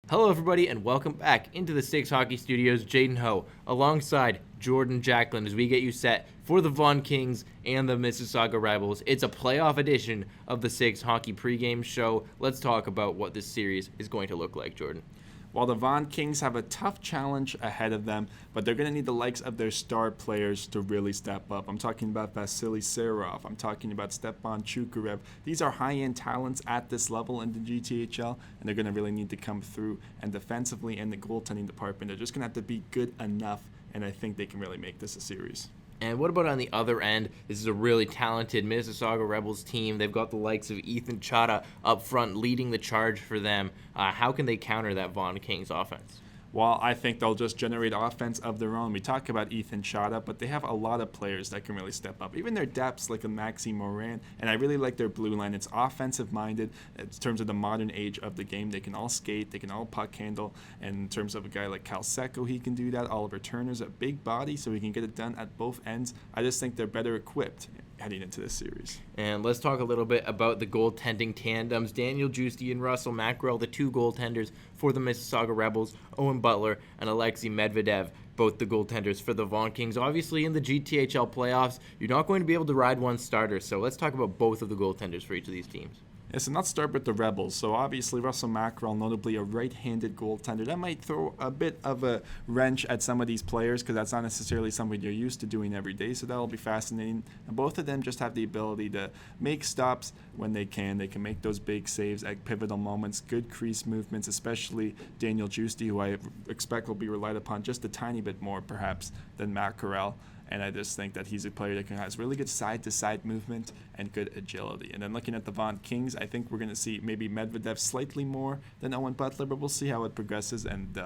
Hello everybody and welcome back into the Six Hockey Studios. Jaden Ho alongside Jordan Jacklin as we get you set for the Vaughan Kings and the Mississauga Rebels. It's a playoff edition of the Six Hockey pregame show. Let's talk about what this series is going to look like, Jordan. While the Vaughan Kings have a tough challenge ahead of them, but they're going to need the likes of their star players to really step up. I'm talking about Vasilyserov. I'm talking about Stepan Chukarev. These are high-end talents at this level in the GTHL, and they're going to really need to come through. And defensively and the goaltending department, they're just going to have to be good enough, and I think they can really make this a series. And what about on the other end? This is a really talented Mississauga Rebels team. They've got the likes of ethanczata up front leading the charge for them. How can they counter that Vaughan Kings offense? Well, I think they'll just generate offense of their own. We talk about ethanczata, but they have a lot of players that can really step up. Even their depths, like a Maxi Moran, and I really like their blue line. It's offensive-minded in terms of the modern age of the game. They can all skate, they can all puck handle, and in terms of a guy like Cal Secco, he can do that. Oliver Turner's a big body, so he can get it done at both ends. I just think they're better equipped heading into this series. And let's talk a little bit about the goaltending tandems. Daniel Giusti and Russell Mackerel, the two goaltenders for the Mississauga Rebels. Owen Butler and Alexeimedvedev, both the goaltenders for the Vaughan Kings. Obviously, in the GTHL playoffs, you're not going to be able to ride one starter, so let's talk about both of the goaltenders for each of these teams. Yeah, so let's start with the Rebels. So obviously Russell Mackerel, notably a right-handed goaltender. That might throw a bit of a wrench at some of these players because that's not necessarily something you're used to doing every day. So that'll be fascinating. And both of them just have the ability to make stops when they can. They can make those big saves at pivotal moments, good crease movements, especially Daniel Giusti, who I expect will be relied upon just a tiny bit more perhaps than Mackerel. And I just think that he's a player that has really good side-to-side movement and good agility. And then looking at the Vaughan Kings, I think we're going to see maybe Medvedev slightly more than Owen Butler, but we'll see how it progresses. And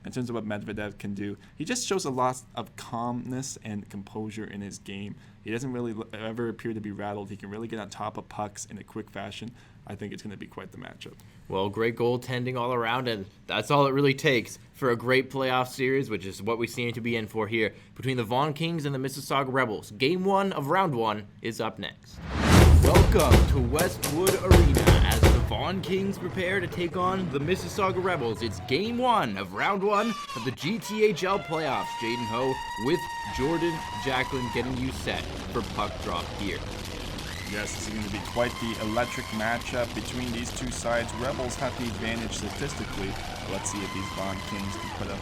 in terms of what Medvedev can do, he just shows a lot of calmness and composure in his game. He doesn't really ever appear to be rattled. He can really get on top of pucks in a quick fashion. I think it's going to be quite the matchup. Well, great goaltending all around, and that's all it really takes for a great playoff series, which is what we seem to be in for here between the Vaughan Kings and the Mississauga Rebels. Game 1 of Round 1 is up next. Welcome to Westwood Arena as the Vaughan Kings prepare to take on the Mississauga Rebels. It's Game 1 of Round 1 of the GTHL playoffs. Jaden Ho with Jordan Jacklin getting you set for puck drop here. Yes, this is going to be quite the electric matchup between these two sides. Rebels have the advantage statistically. Let's see if these Vaughan Kings can put up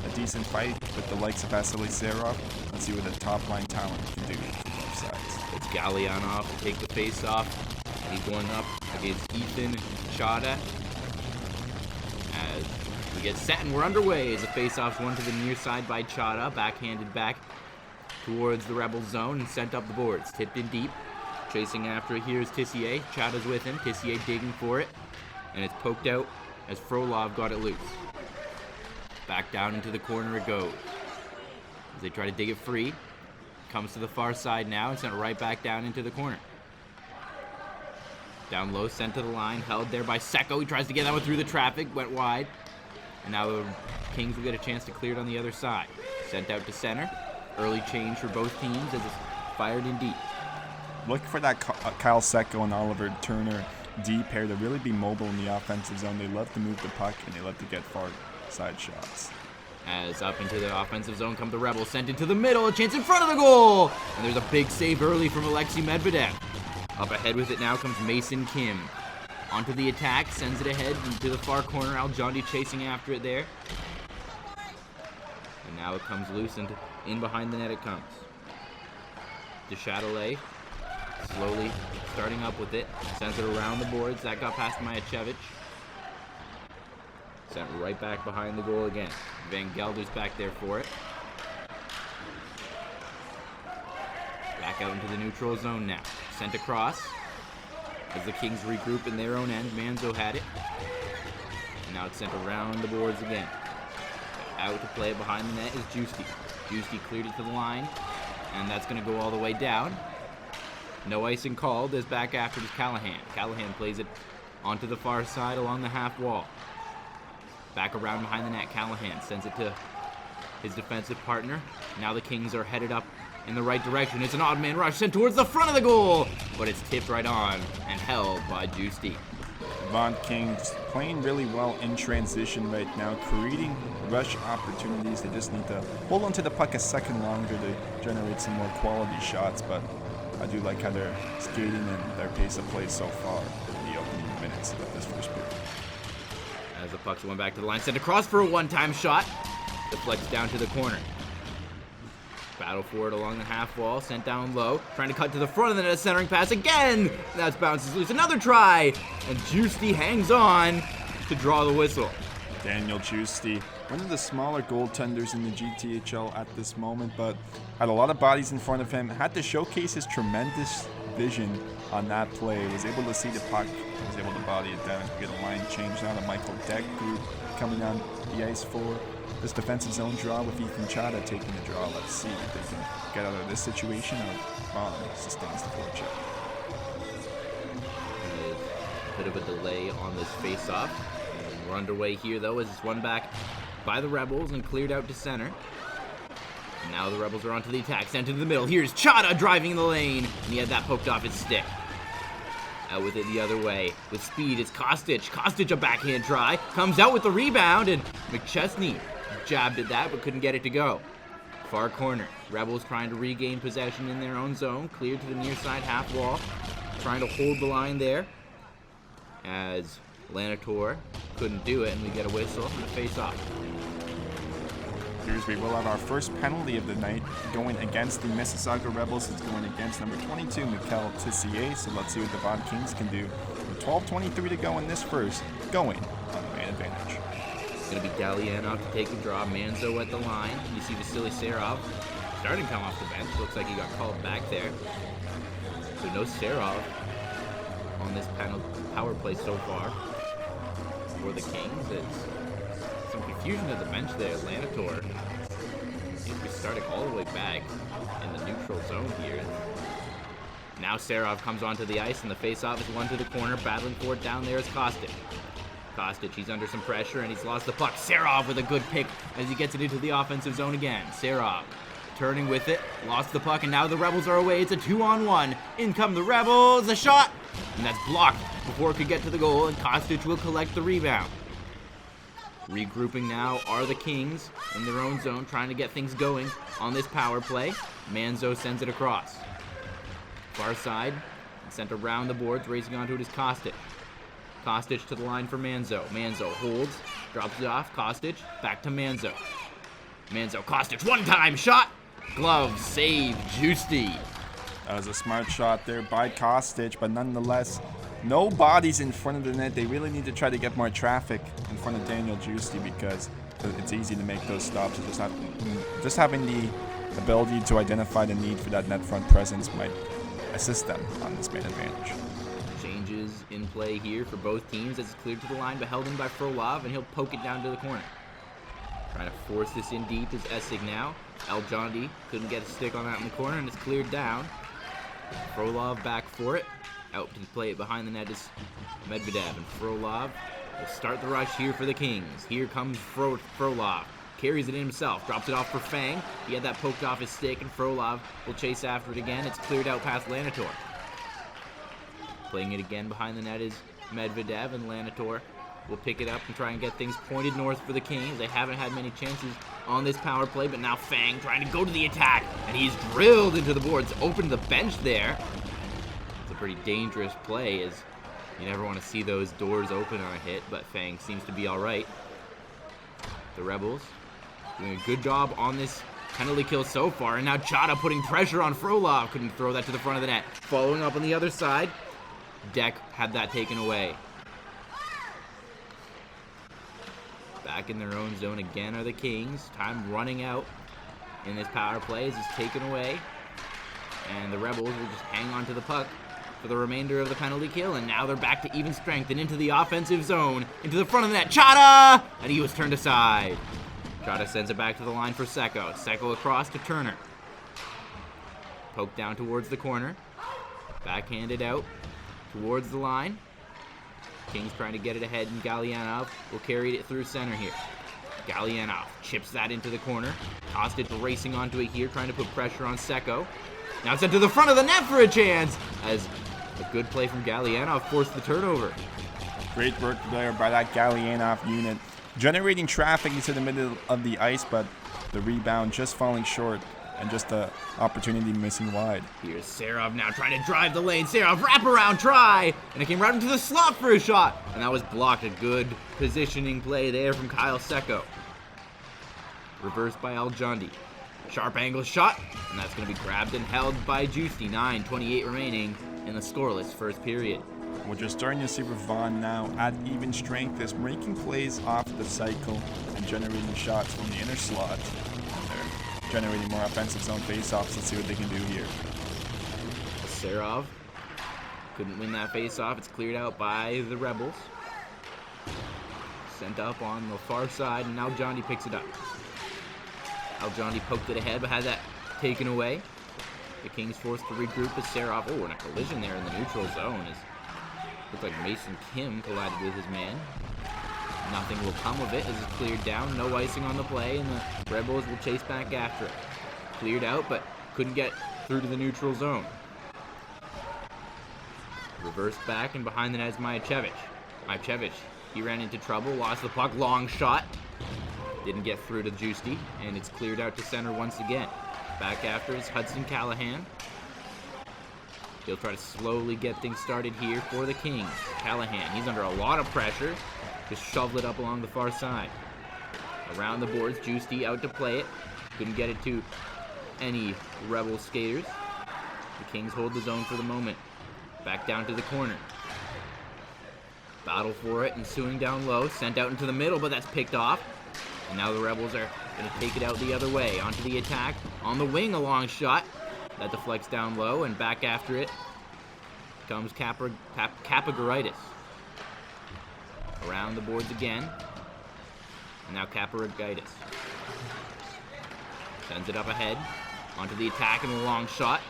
a decent fight with the likes of Vasilyserov. Let's see what the top-line talent can do for both sides. It's Gallianov to take the face-off. He's going up against ethanczata. As we get set and we're underway as the face-off's one to the near side by Chata. Backhanded back towards the Rebels zone and sent up the boards. Tipped in deep. Chasing after it here is Tissier. Chata's with him. Tissier digging for it. And it's poked out as Frolov got it loose. Back down into the corner it goes. As they try to dig it free. Comes to the far side now and sent right back down into the corner. Down low, sent to the line. Held there by Secco. He tries to get that one through the traffic. Went wide. And now the Kings will get a chance to clear it on the other side. Sent out to center. Early change for both teams as it's fired in deep. Look for that Kyle Secco and Oliver Turner D pair to really be mobile in the offensive zone. They love to move the puck and they love to get far side shots. As up into the offensive zone come the Rebels, sent into the middle, a chance in front of the goal! And there's a big save early from Alexeimedvedev. Up ahead with it now comes Mason Kim. Onto the attack, sends it ahead into the far corner. Aljondi chasing after it there. And now it comes loose and in behind the net it comes. GTHL slowly starting up with it. Sends it around the boards. That got past Mayacevic. Sent right back behind the goal again. Van Gelder's back there for it. Back out into the neutral zone now. Sent across. As the Kings regroup in their own end. Manzo had it. And now it's sent around the boards again. Out to play it behind the net is Giusti. Giusti cleared it to the line. And that's going to go all the way down. No icing called as back after is Callahan. Callahan plays it onto the far side along the half wall. Back around behind the net, Callahan sends it to his defensive partner. Now the Kings are headed up in the right direction. It's an odd man rush sent towards the front of the goal, but it's tipped right on and held by Giusti. Vaughan Kings playing really well in transition right now, creating rush opportunities. They just need to hold on to the puck a second longer to generate some more quality shots, but I do like how they're skating and their pace of play so far in the opening minutes of this first period. As the puck's went back to the line, sent across for a one-time shot. Deflects down to the corner. Battle for it along the half wall, sent down low, trying to cut to the front of the net, a centering pass again. That bounces loose, another try, and Justy hangs on to draw the whistle. Daniel Justy, one of the smaller goaltenders in the GTHL at this moment, but had a lot of bodies in front of him, had to showcase his tremendous vision on that play, was able to see the puck, was able to body it down, get a line change. Now the Michael Deck group coming on the ice for this defensive zone draw with ethanczata taking the draw. Let's see if they can get out of this situation, or Vaughan sustains the forecheck. A bit of a delay on this face-off. We're underway here, though, as it's won back by the Rebels and cleared out to center. And now the Rebels are onto the attack, sent into the middle. Here's Chata driving the lane, and he had that poked off his stick. Out with it the other way. With speed, it's Kostic. Kostic, a backhand try. Comes out with the rebound, and McChesney jabbed at that, but couldn't get it to go. Far corner. Rebels trying to regain possession in their own zone. Cleared to the near side half wall. Trying to hold the line there. As Lanator couldn't do it, and we get a whistle and a face-off. Here's we will have our first penalty of the night going against the Mississauga Rebels. It's going against number 22, Mikel Tissier. So let's see what the Vaughan Kings can do. With 12:23 to go in this first, going on the man advantage. It's going to be Galianov to take the draw. Manzo at the line. You see Vasilyserov starting to come off the bench. Looks like he got called back there. So no Serov on this power play so far for the Kings. It's some confusion at the bench there. Lanator seems to be starting all the way back in the neutral zone here. Now Serov comes onto the ice, and the face-off is one to the corner. Battling for it down there is Kostic. Kostic, he's under some pressure, and he's lost the puck. Serov with a good pick as he gets it into the offensive zone again. Serov turning with it, lost the puck, and now the Rebels are away. It's a 2-on-1. In come the Rebels, a shot, and that's blocked before it could get to the goal, and Kostic will collect the rebound. Regrouping now are the Kings in their own zone, trying to get things going on this power play. Manzo sends it across. Far side, sent around the boards, racing onto it is Kostic. Kostic to the line for Manzo. Manzo holds, drops it off. Kostic, back to Manzo. Manzo, Kostic, one-time shot. Glove, save, Justy. That was a smart shot there by Kostic, but nonetheless, no bodies in front of the net. They really need to try to get more traffic in front of Daniel Justy, because it's easy to make those stops. Just having the ability to identify the need for that net front presence might assist them on this man advantage. Changes in play here for both teams as it's cleared to the line, but held in by Frolov, and he'll poke it down to the corner. Trying to force this in deep is Essig now. Eljondi couldn't get a stick on that in the corner, and it's cleared down. Frolov back for it. Out to play it behind the net is Medvedev, and Frolov will start the rush here for the Kings. Here comes Frolov. Carries it in himself, drops it off for Fang. He had that poked off his stick, and Frolov will chase after it again. It's cleared out past Lanator. Playing it again behind the net is Medvedev, and Lanator will pick it up and try and get things pointed north for the Kings. They haven't had many chances on this power play, but now Fang trying to go to the attack, and he's drilled into the boards, opened the bench there. It's a pretty dangerous play, as you never want to see those doors open on a hit, but Fang seems to be all right. The Rebels doing a good job on this penalty kill so far, and now Chata putting pressure on Frolov. Couldn't throw that to the front of the net. Following up on the other side, Deck had that taken away. Back in their own zone again are the Kings. Time running out in this power play as it's taken away, and the Rebels will just hang on to the puck for the remainder of the penalty kill, and now they're back to even strength and into the offensive zone, into the front of the net. Chata! And he was turned aside. Chata sends it back to the line for Secco. Secco across to Turner. Poked down towards the corner. Backhanded out towards the line. Kings trying to get it ahead, and Galianov will carry it through center here. Galianov chips that into the corner. Kostic racing onto it here, trying to put pressure on Secco. Now sent to the front of the net for a chance, as a good play from Galianov forced the turnover. Great work there by that Galyanov unit, generating traffic into the middle of the ice, but the rebound just falling short and just the opportunity missing wide. Here's Serov now trying to drive the lane. Serov, wrap around try, and it came right into the slot for a shot, and that was blocked. A good positioning play there from Kyle Seko. Reversed by Aljondi. Sharp angle shot, and that's going to be grabbed and held by Juicy. 9:28 remaining in the scoreless first period. What you're starting to see with Vaughan now at even strength is making plays off the cycle and generating shots from the inner slot. They're generating more offensive zone faceoffs. Let's see what they can do here. Serov couldn't win that faceoff. It's cleared out by the Rebels. Sent up on the far side, and now Aljondi picks it up. Aljondi poked it ahead, but had that taken away. The Kings forced to regroup as Serov. Oh, and a collision there in the neutral zone. Looks like Mason Kim collided with his man. Nothing will come of it as it's cleared down. No icing on the play, and the Rebels will chase back after it. Cleared out, but couldn't get through to the neutral zone. Reversed back, and behind the net is Majevic. Majevic, he ran into trouble, lost the puck, long shot. Didn't get through to Juicy, and it's cleared out to center once again. Back after is Hudson Callahan. He'll try to slowly get things started here for the Kings. Callahan, he's under a lot of pressure. Just shoveled it up along the far side. Around the boards, Juicy out to play it. Couldn't get it to any Rebel skaters. The Kings hold the zone for the moment. Back down to the corner. Battle for it, ensuing down low. Sent out into the middle, but that's picked off. And now the Rebels are going to take it out the other way. Onto the attack. On the wing, a long shot. That deflects down low, and back after it comes Kapagaritis. Around the boards again. And now Kapagaritis. Sends it up ahead. Onto the attack and a long shot.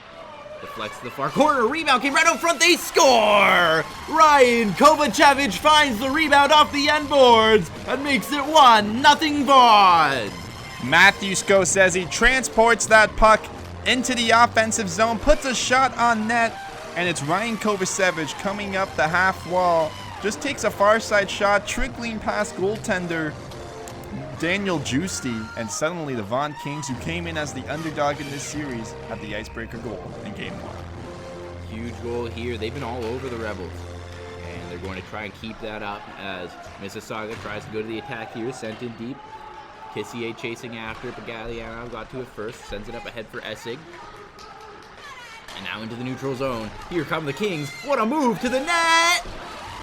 Deflects to the far corner. Rebound came right out front. They score! Ryan Kovacevic finds the rebound off the end boards and makes it 1-0 Vaughan. Matthew Scorsese transports that puck into the offensive zone, puts a shot on net, and it's Ryan Kovacevic coming up the half wall. Just takes a far side shot, trickling past goaltender Daniel Juicy, and suddenly the Vaughan Kings, who came in as the underdog in this series, have the icebreaker goal in game one. Huge goal here. They've been all over the Rebels, and they're going to try and keep that up as Mississauga tries to go to the attack here. Sent in deep. Kissier chasing after, but Galyanov got to it first. Sends it up ahead for Essig. And now into the neutral zone. Here come the Kings. What a move to the net!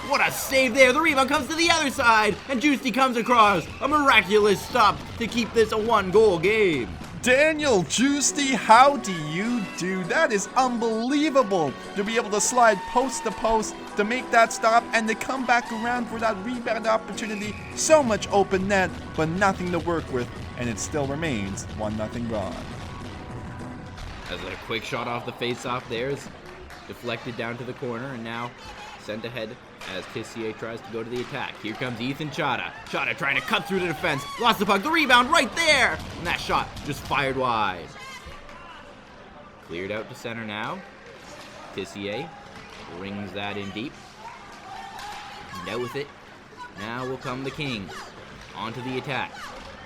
What a save there. The rebound comes to the other side, and Juicy comes across. A miraculous stop to keep this a one-goal game. Daniel Juicy, how do you do? That is unbelievable to be able to slide post to post, to make that stop, and to come back around for that rebound opportunity. So much open net, but nothing to work with, and it still remains 1-0 Vaughan. As a quick shot off the face-off there is deflected down to the corner, and now sent ahead as Kissier tries to go to the attack. Here comes ethanczata. Chata trying to cut through the defense. Lost the puck. The rebound right there. And that shot just fired wide. Cleared out to center now. Kissier rings that in deep. Dealt with it. Now will come the Kings. Onto the attack.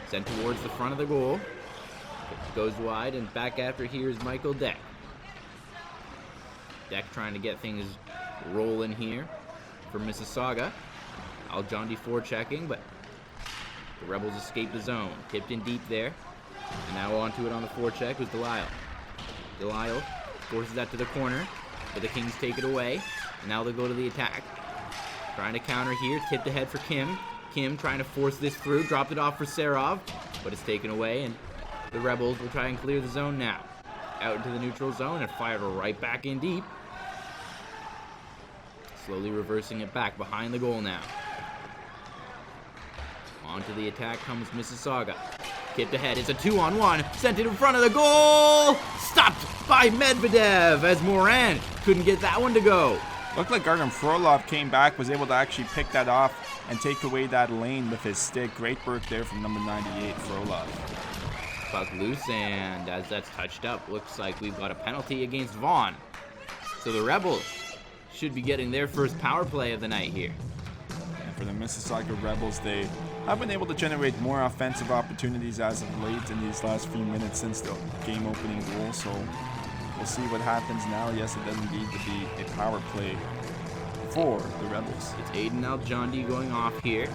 Sent towards the front of the goal. It goes wide, and back after here is Michael Deck. Deck trying to get things rolling here for Mississauga. Aljondi forechecking, but the Rebels escape the zone. Tipped in deep there. And now onto it on the forecheck was Delisle. Delisle forces that to the corner, but the Kings take it away. And now they'll go to the attack. Trying to counter here. Tipped ahead for Kim. Kim trying to force this through. Dropped it off for Serov, but it's taken away, and the Rebels will try and clear the zone now. Out into the neutral zone and fired right back in deep. Slowly reversing it back behind the goal now. Onto the attack comes Mississauga. Tipped ahead. It's a 2-on-1. Sent it in front of the goal. Stopped by Medvedev as Moran couldn't get that one to go. Looked like Gargan Frolov came back, was able to actually pick that off and take away that lane with his stick. Great work there from number 98, Frolov. Puck loose, and as that's touched up, looks like we've got a penalty against Vaughan. So the Rebels should be getting their first power play of the night here. for the Mississauga Rebels. They have been able to generate more offensive opportunities as of late in these last few minutes since the game opening goal, so we'll see what happens now. Yes, it does indeed to be a power play for the Rebels. It's nhldraft going off here.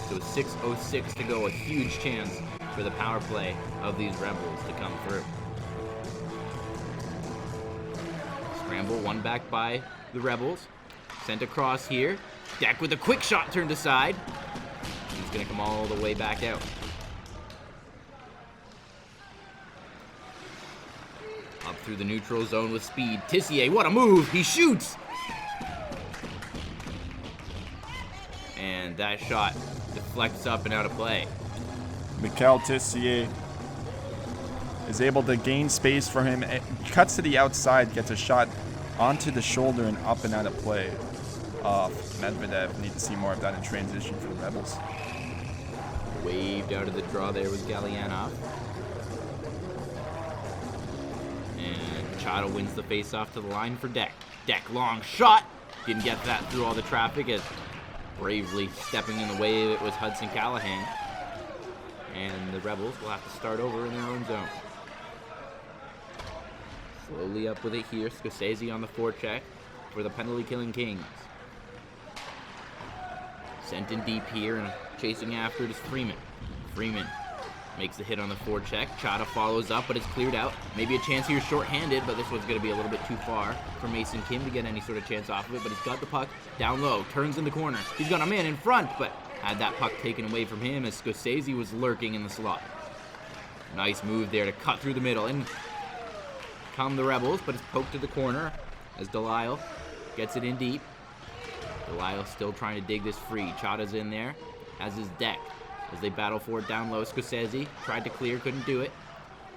So 6:06 to go, a huge chance for the power play of these Rebels to come through. Scramble, one back by the Rebels. Sent across here. Deck with a quick shot turned aside. He's going to come all the way back out. Up through the neutral zone with speed. Tissier, what a move! He shoots! And that shot deflects up and out of play. Mikel Tissier is able to gain space for him. It cuts to the outside, gets a shot onto the shoulder and up and out of play. Medvedev, need to see more of that in transition for the Rebels. Waved out of the draw there was Galyanov. And Chata wins the face-off to the line for Deck. Deck, long shot. Didn't get that through all the traffic as bravely stepping in the way it was Hudson Callahan. And the Rebels will have to start over in their own zone. Slowly up with it here. Scorsese on the forecheck for the penalty-killing Kings. Sent in deep here and chasing after it is Freeman. Freeman makes the hit on the forecheck. Chata follows up, but it's cleared out. Maybe a chance here short-handed, but this one's going to be a little bit too far for Mason Kim to get any sort of chance off of it. But he's got the puck down low, turns in the corner. He's got a man in front, but had that puck taken away from him as Scorsese was lurking in the slot. Nice move there to cut through the middle. And come the Rebels, but it's poked to the corner as Delisle gets it in deep. Delisle still trying to dig this free. Chata's in there, has his Deck as they battle for it down low. Scorsese tried to clear, couldn't do it.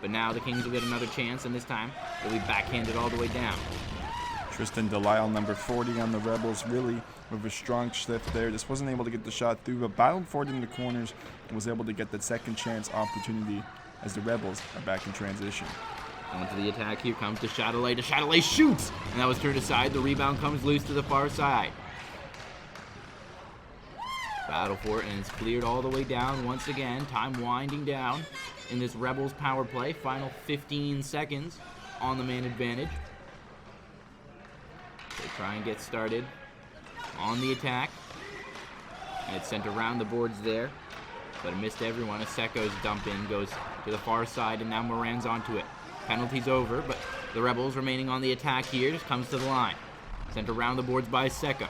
But now the Kings will get another chance, and this time they'll be backhanded all the way down. Tristan Delisle, number 40 on the Rebels, really with a strong shift there. Just wasn't able to get the shot through, but battled for it in the corners and was able to get that second chance opportunity as the Rebels are back in transition. Onto the attack here comes to Chatelet. Chatelet shoots! And that was turned aside. The rebound comes loose to the far side. Battle for it, and it's cleared all the way down once again. Time winding down in this Rebels power play. Final 15 seconds on the man advantage. They try and get started on the attack. And it's sent around the boards there, but it missed everyone. Aseko's dump in goes to the far side, and now Moran's onto it. Penalty's over, but the Rebels remaining on the attack here just comes to the line. Sent around the boards by Aseko.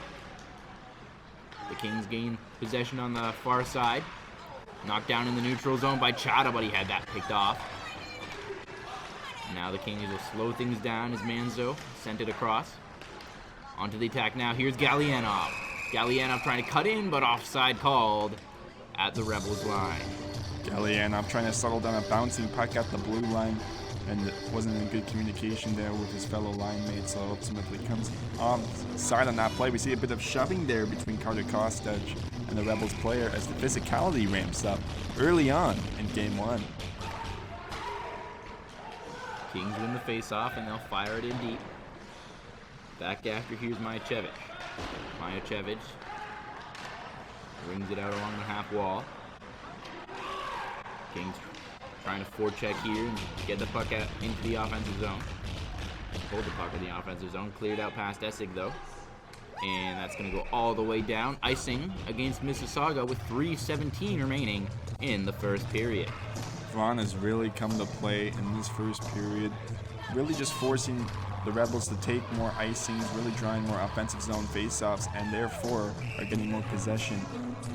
The Kings gain possession on the far side. Knocked down in the neutral zone by Chata, but he had that picked off. Now the Kings will slow things down as Manzo sent it across. Onto the attack now. Here's Galyanov. Galyanov trying to cut in, but offside called at the Rebels line. Galyanov trying to settle down a bouncing puck at the blue line, and it wasn't in good communication there with his fellow line mates, so ultimately comes onside on that play. We see a bit of shoving there between Carter Kostic and the Rebels player as the physicality ramps up early on in game one. Kings win the face-off, and they'll fire it in deep. Back after, here's Majacevic. Majacevic rings it out along the half wall. Kings trying to forecheck here and get the puck out into the offensive zone. Hold the puck in the offensive zone. Cleared out past Essig, though. And that's going to go all the way down. Icing against Mississauga with 3:17 remaining in the first period. Vaughan has really come to play in this first period, really just forcing the Rebels to take more icings, really drawing more offensive zone faceoffs, and therefore are getting more possession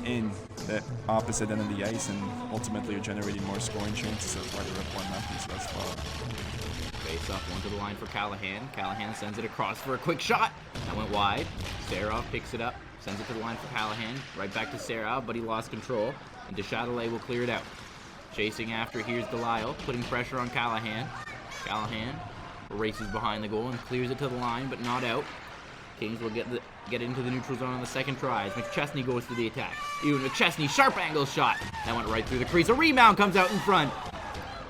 in the opposite end of the ice, and ultimately are generating more scoring chances. That's why they're up 1-0 thus far. Face-off, one to the line for Callahan. Callahan sends it across for a quick shot. That went wide. Serov picks it up, sends it to the line for Callahan. Right back to Serov, but he lost control, and Deschatelet will clear it out. Chasing after, here's Delisle, putting pressure on Callahan. Callahan races behind the goal and clears it to the line, but not out. Kings will get into the neutral zone on the second try as McChesney goes to the attack. Ewan McChesney, sharp angle shot. That went right through the crease. A rebound comes out in front.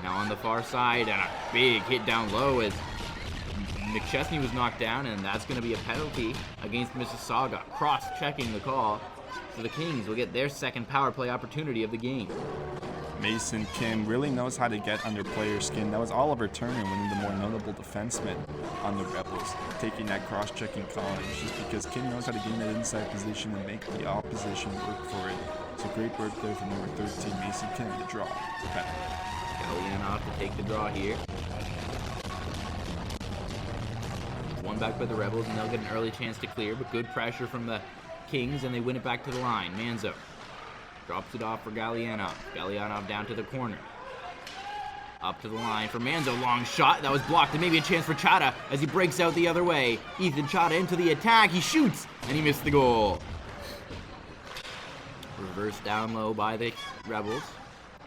Now on the far side, and a big hit down low as McChesney was knocked down, and that's going to be a penalty against Mississauga. Cross-checking the call So the Kings will get their second power play opportunity of the game. Mason Kim really knows how to get under player skin. That was Oliver Turner, one of the more notable defensemen on the Rebels, taking that cross-checking call. And it's just because Kim knows how to gain that inside position and make the opposition work for it. So great work there from number 13, Mason Kim, to draw the penalty. Galyanov to take the draw here. One back by the Rebels, and they'll get an early chance to clear, but good pressure from the Kings, and they win it back to the line. Manzo drops it off for Galyanov. Galyanov down to the corner. Up to the line for Manzo. Long shot. That was blocked. And maybe a chance for Chata as he breaks out the other way. ethanczata into the attack. He shoots, and he missed the goal. Reverse down low by the Rebels.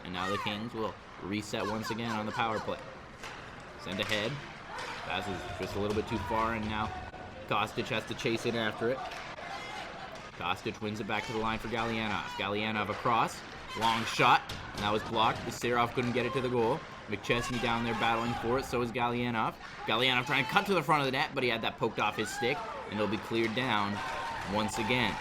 And now the Kings will reset once again on the power play. Send ahead. Passes just a little bit too far, and now Kostic has to chase in after it. Kostic wins it back to the line for Galyanov. Galyanov across. Long shot. And that was blocked. Vasilyserov couldn't get it to the goal. McChesney down there battling for it. So is Galyanov. Galyanov trying to cut to the front of the net, but he had that poked off his stick. And it'll be cleared down once again.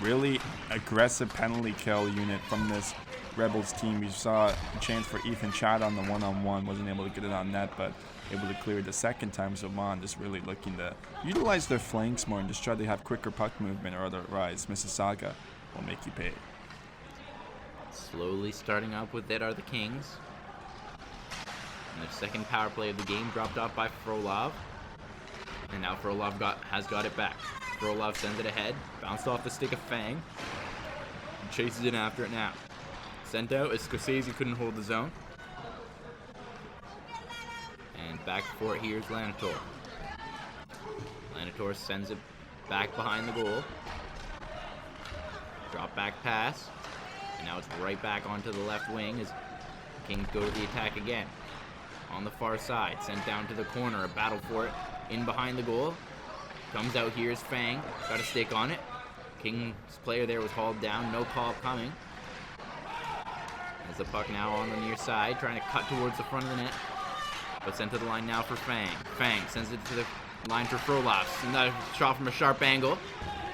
Really aggressive penalty kill unit from this Rebels team. We saw a chance for ethanczata on the one-on-one. Wasn't able to get it on net, but able to clear it the second time. So Vaughan just really looking to utilize their flanks more and just try to have quicker puck movement, or otherwise Mississauga will make you pay. Slowly starting up with it are the Kings. And their second power play of the game dropped off by Frolov. And now Frolov has got it back. Frolov sends it ahead. Bounced off the stick of Fang. Chases in after it now. Sent out as Scorsese couldn't hold the zone. And back for it, here's Lanitor. Lanitor sends it back behind the goal. Drop back pass. And now it's right back onto the left wing as Kings go to the attack again. On the far side, sent down to the corner, a battle for it. In behind the goal. Comes out here is Fang. Got a stick on it. Kings player there was hauled down. No call coming. As the puck now on the near side, trying to cut towards the front of the net. But sent to the line now for Fang. Fang sends it to the line for Frolov. Another shot from a sharp angle.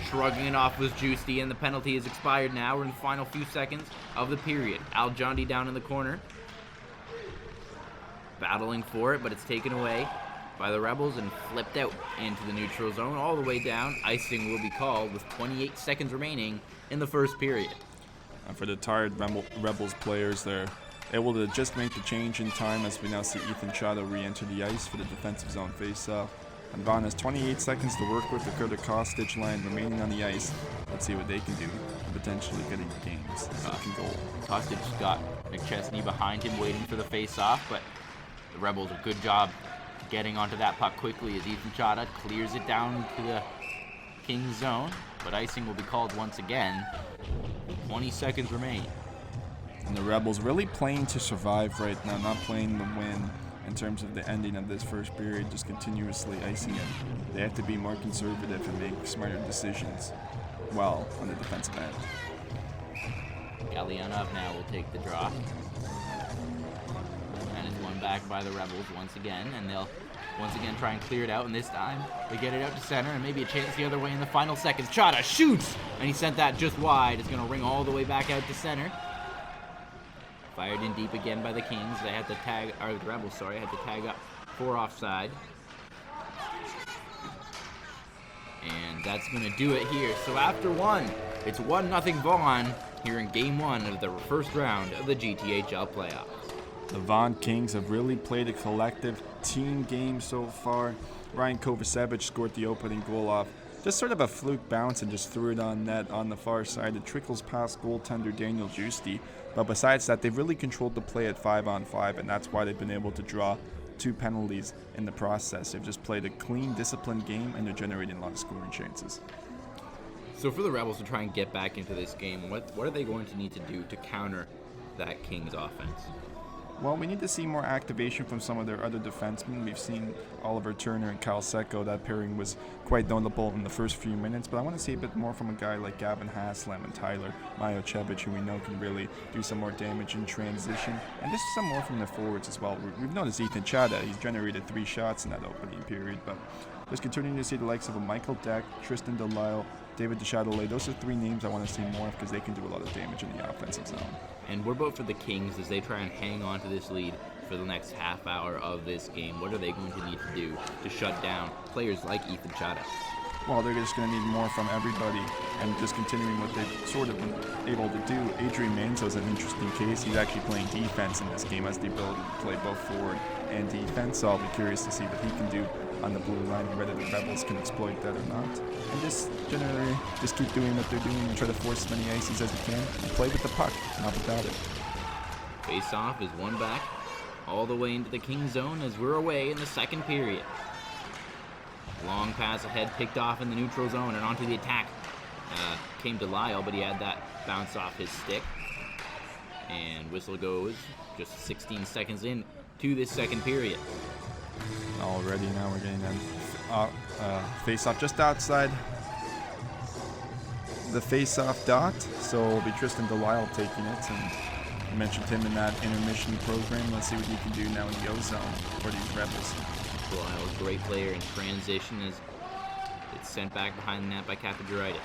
Shrugging it off was Juicy, and the penalty is expired now. We're in the final few seconds of the period. Al Jondi down in the corner. Battling for it, but it's taken away by the Rebels and flipped out into the neutral zone all the way down. Icing will be called with 28 seconds remaining in the first period. And for the tired Rebels players, they're able to just make the change in time as we now see ethanczata re-enter the ice for the defensive zone face-off. And Vaughan has 28 seconds to work with the Curtis Kostic line remaining on the ice. Let's see what they can do to potentially getting the game's second goal. Kostic's got McChesney behind him waiting for the face-off, but the Rebels a good job getting onto that puck quickly as ethanczata clears it down to the Kings zone. But icing will be called once again. 20 seconds remain. And the Rebels really playing to survive right now, not playing to win in terms of the ending of this first period, just continuously icing it. They have to be more conservative and make smarter decisions while on the defensive end. Galyanov now will take the draw. And it's won back by the Rebels once again, and they'll once again try and clear it out, and this time they get it out to center, and maybe a chance the other way in the final seconds. Chata shoots, and he sent that just wide. It's going to ring all the way back out to center. Fired in deep again by the Kings. They had to tag, or the Rebels, sorry, had to tag up for offside. And that's going to do it here. So after one, it's 1-0 Vaughan here in game one of the first round of the GTHL playoffs. The Vaughan Kings have really played a collective team game so far. Ryan Kovacevic scored the opening goal off just sort of a fluke bounce and just threw it on net on the far side. It trickles past goaltender Daniel Juicy. But besides that, they've really controlled the play at 5-on-5, and that's why they've been able to draw 2 penalties in the process. They've just played a clean, disciplined game, and they're generating a lot of scoring chances. So for the Rebels to try and get back into this game, what are they going to need to do to counter that Kings offense? Well, we need to see more activation from some of their other defensemen. We've seen Oliver Turner and Kyle Secco. That pairing was quite notable in the first few minutes, but I want to see a bit more from a guy like Gavin Haslam and Tyler Majocevic, who we know can really do some more damage in transition, and just some more from the forwards as well. We've noticed ethanczata. He's generated 3 shots in that opening period, but just continuing to see the likes of a Michael Deck, Tristan Delisle, David DeChatelet. Those are 3 names I want to see more of because they can do a lot of damage in the offensive zone. And what about for the Kings as they try and hang on to this lead for the next half hour of this game? What are they going to need to do to shut down players like ethanczata? Well, they're just going to need more from everybody and just continuing what they've sort of been able to do. Adrian Manzo's an interesting case. He's actually playing defense in this game, has the ability to play both forward and defense, so I'll be curious to see what he can do on the blue line and whether the Rebels can exploit that or not. And just generally just keep doing what they're doing and try to force as many ices as you can and play with the puck, not without it. Face-off is won back all the way into the King zone as we're away in the second period. Long pass ahead, picked off in the neutral zone and onto the attack. Came to Lyle, but he had that bounce off his stick. And whistle goes just 16 seconds in to this second period. Already now we're getting them face-off just outside the face-off dot. So it'll be Tristan Delisle taking it. And you mentioned him in that intermission program. Let's see what he can do now in the O-zone for these Rebels. Delisle, a great player in transition as it's sent back behind the net by Kapajaritis.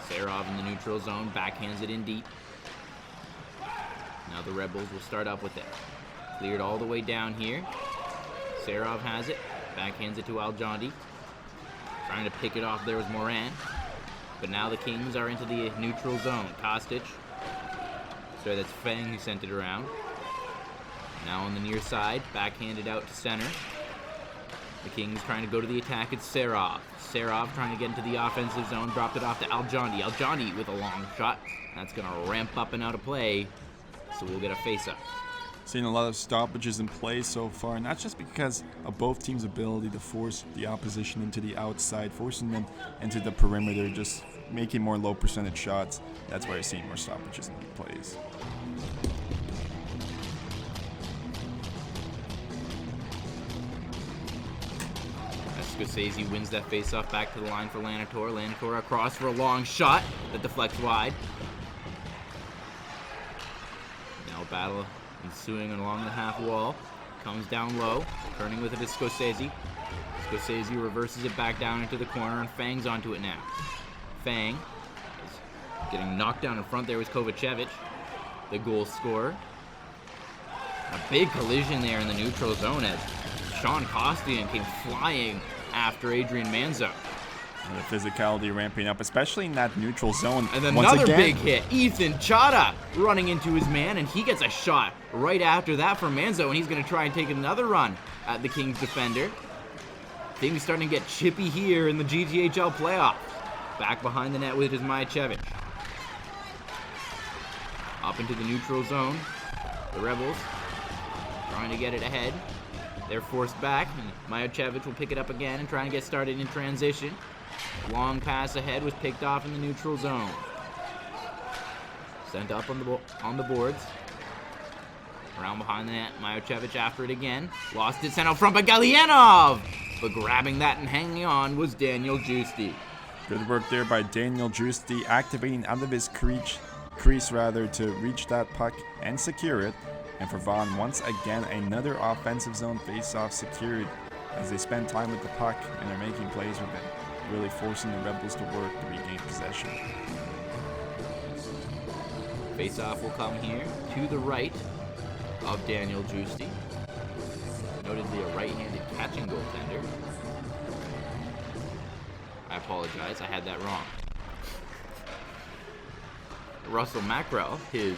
Serov in the neutral zone, backhands it in deep. Now the Rebels will start up with it. Cleared all the way down here. Serov has it, backhands it to Aljondi. Trying to pick it off there was Moran. But now the Kings are into the neutral zone. Kostic. Sorry, that's Feng who sent it around. Now on the near side, backhanded out to center. The Kings trying to go to the attack. It's Serov. Serov trying to get into the offensive zone. Dropped it off to Aljondi. Aljondi with a long shot. That's going to ramp up and out of play. So we'll get a face-up. Seeing a lot of stoppages in play so far, not just because of both teams' ability to force the opposition into the outside, forcing them into the perimeter, just making more low percentage shots. That's why you're seeing more stoppages in the plays. Scorsese wins that face-off back to the line for Lanator. Lanator across for a long shot that deflects wide. Now battle ensuing along the half wall. Comes down low, turning with it is Scorsese. Scorsese reverses it back down into the corner and Fang's onto it now. Fang is getting knocked down in front. There was Kovacevic, the goal scorer. A big collision there in the neutral zone as Sean Costian came flying after Adrian Manzo. And the physicality ramping up, especially in that neutral zone. And another big hit. ethanczata running into his man, and he gets a shot right after that from Manzo, and he's going to try and take another run at the Kings defender. Things starting to get chippy here in the GTHL playoffs. Back behind the net with his Majacevic. Up into the neutral zone. The Rebels trying to get it ahead. They're forced back, and Majacevic will pick it up again and try and get started in transition. Long pass ahead was picked off in the neutral zone. Sent up on the boards. Around behind the net, Majacevic after it again. Lost it, sent out front by Galianov! But grabbing that and hanging on was Daniel Giusti. Good work there by Daniel Giusti, activating out of his crease to reach that puck and secure it. And for Vaughan, once again, another offensive zone face-off secured as they spend time with the puck and they're making plays with it, really forcing the Rebels to work to regain possession. Face-off will come here to the right of Daniel Giusti. Notably a right-handed catching goaltender. I apologize, I had that wrong. Russell Mackrell, his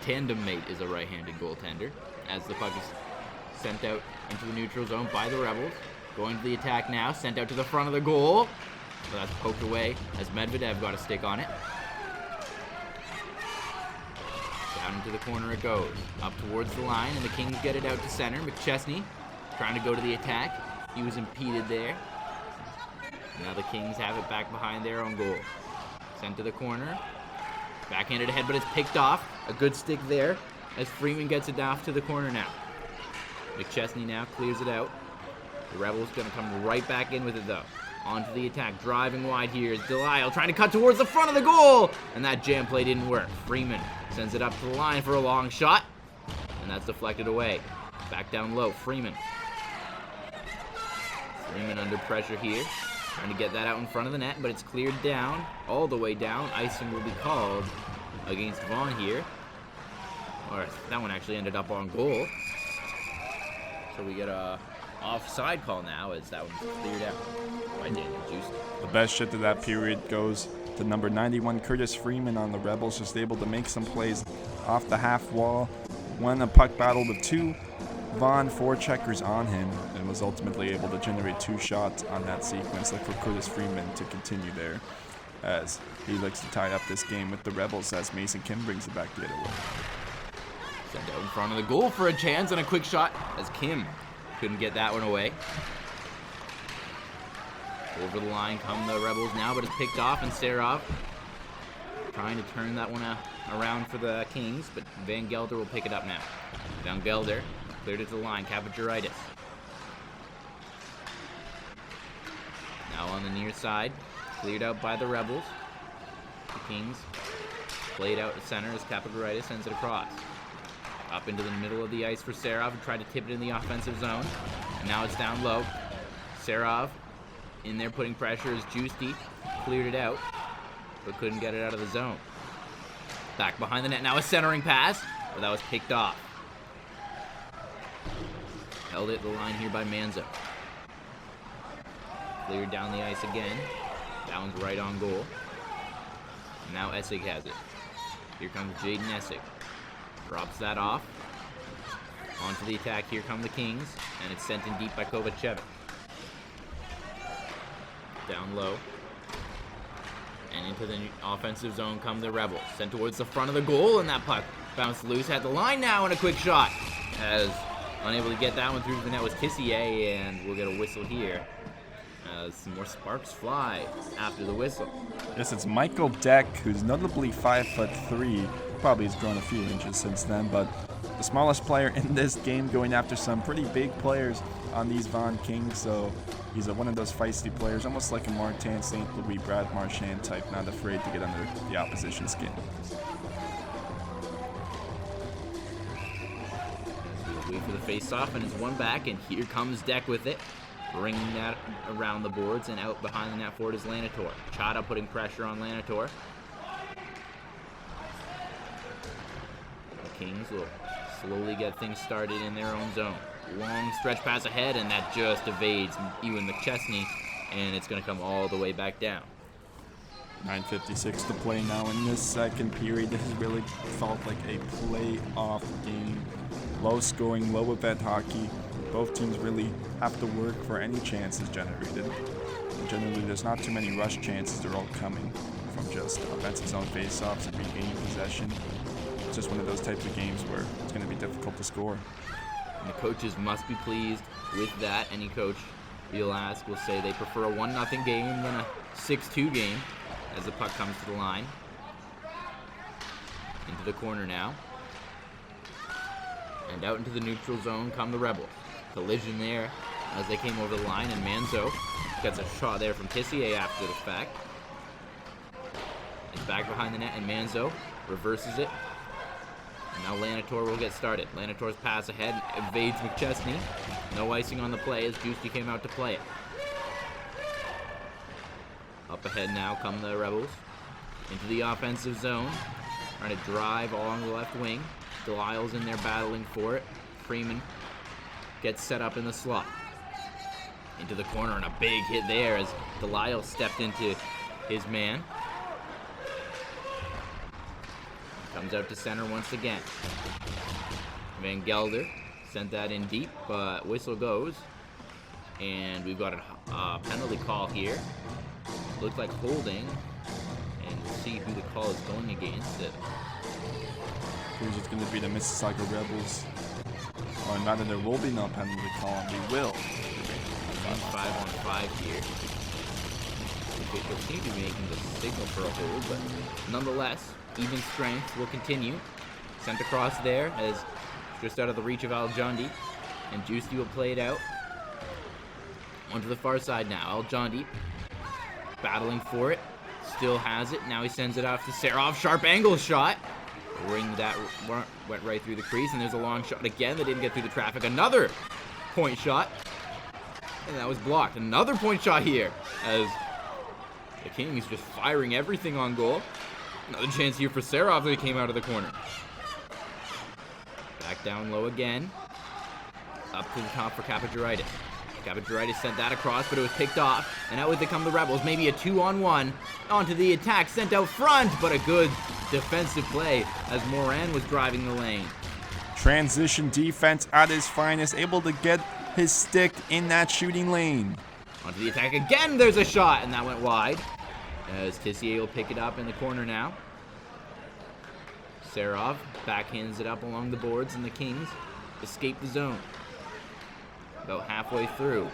tandem mate, is a right-handed goaltender as the puck is sent out into the neutral zone by the Rebels. Going to the attack now, sent out to the front of the goal. So that's poked away as Medvedev got a stick on it. Down into the corner it goes. Up towards the line, and the Kings get it out to center. McChesney trying to go to the attack. He was impeded there. Now the Kings have it back behind their own goal. Sent to the corner. Backhanded ahead, but it's picked off. A good stick there as Freeman gets it off to the corner now. McChesney now clears it out. The Rebels going to come right back in with it, though. Onto the attack. Driving wide here is Delisle trying to cut towards the front of the goal. And that jam play didn't work. Freeman sends it up to the line for a long shot. And that's deflected away. Back down low. Freeman under pressure here. Trying to get that out in front of the net, but it's cleared down, all the way down. Icing will be called against Vaughan here. Or that one actually ended up on goal. So we get a offside call now as that one's cleared out by Daniel Juice. The best shift of that period goes to number 91, Curtis Freeman on the Rebels, just able to make some plays off the half wall. Won a puck battle with 2 Vaughan forecheckers on him and was ultimately able to generate 2 shots on that sequence. Look for Curtis Freeman to continue there as he looks to tie up this game with the Rebels as Mason Kim brings it back the other way. Sent out in front of the goal for a chance and a quick shot as Kim couldn't get that one away. Over the line come the Rebels now, but it's picked off, and Serov trying to turn that one around for the Kings, but Van Gelder will pick it up now. Van Gelder cleared it to the line, Kapacharitis. Now on the near side, cleared out by the Rebels. The Kings played out to center as Kapacharitis sends it across. Up into the middle of the ice for Serov, who tried to tip it in the offensive zone. And now it's down low. Serov in there putting pressure as Juicy cleared it out, but couldn't get it out of the zone. Back behind the net, now a centering pass, but that was picked off. Held it at the line here by Manzo. Cleared down the ice again. That one's right on goal. And now Essig has it. Here comes Jaden Essig. Drops that off. Onto the attack, here come the Kings, and it's sent in deep by Kovacevic. Down low. And into the offensive zone come the Rebels. Sent towards the front of the goal, and that puck bounced loose. Had the line now, and a quick shot. As unable to get that one through the net was Tissier, and we'll get a whistle here. As some more sparks fly after the whistle. Yes, it's Michael Deck, who's notably 5'3". Probably has grown a few inches since then, but the smallest player in this game, going after some pretty big players on these Vaughan Kings. So he's one of those feisty players, almost like a Martin St. Louis, Brad Marchand type, not afraid to get under the opposition's skin. Wait for the face-off, and it's one back, and here comes Deck with it. Bringing that around the boards, and out behind the net for it is Lanator. Chata putting pressure on Lanator. The Kings will slowly get things started in their own zone. Long stretch pass ahead, and that just evades Ewan McChesney, and it's going to come all the way back down. 9:56 to play now in this second period. This has really felt like a playoff game. Low scoring, low event hockey. Both teams really have to work for any chances generated. Generally, there's not too many rush chances. They're all coming from just offensive zone faceoffs and regaining possession. It's just one of those types of games where it's going to be difficult to score. And the coaches must be pleased with that. Any coach you'll ask will say they prefer a 1-0 game than a 6-2 game as the puck comes to the line. Into the corner now. And out into the neutral zone come the Rebels. Collision there as they came over the line, and Manzo gets a shot there from Tissier after the fact. It's back behind the net, and Manzo reverses it. And now Lanator will get started. Lanator's pass ahead evades McChesney. No icing on the play as Juicy came out to play it. Up ahead now come the Rebels. Into the offensive zone. Trying to drive along the left wing. Delisle's in there battling for it. Freeman gets set up in the slot. Into the corner, and a big hit there as Delisle stepped into his man. Comes out to center once again. Van Gelder sent that in deep, but whistle goes. And we've got a penalty call here. Looks like holding. And we'll see who the call is going against it. Who's it going to be? The Mississauga Rebels. Or rather, there will be no penalty call, and we will. 5-on-5 here. Officials seem to be making the signal for a hold, but nonetheless, even strength will continue. Sent across there as just out of the reach of Aljondi, and Juicy will play it out. Onto the far side now. Aljondi battling for it. Still has it. Now he sends it off to Serov. Sharp angle shot. Ring that went right through the crease, and there's a long shot again that didn't get through the traffic. Another point shot. And that was blocked. Another point shot here as the Kings just firing everything on goal. Another chance here for Serov that came out of the corner. Back down low again. Up to the top for Kapajaritis. Kapajaritis sent that across, but it was picked off. And out would come the Rebels. Maybe a 2-on-1. Onto the attack. Sent out front, but a good defensive play as Moran was driving the lane. Transition defense at his finest. Able to get his stick in that shooting lane. Onto the attack again. There's a shot, and that went wide. As Tissier will pick it up in the corner now. Serov backhands it up along the boards, and the Kings escape the zone. About halfway through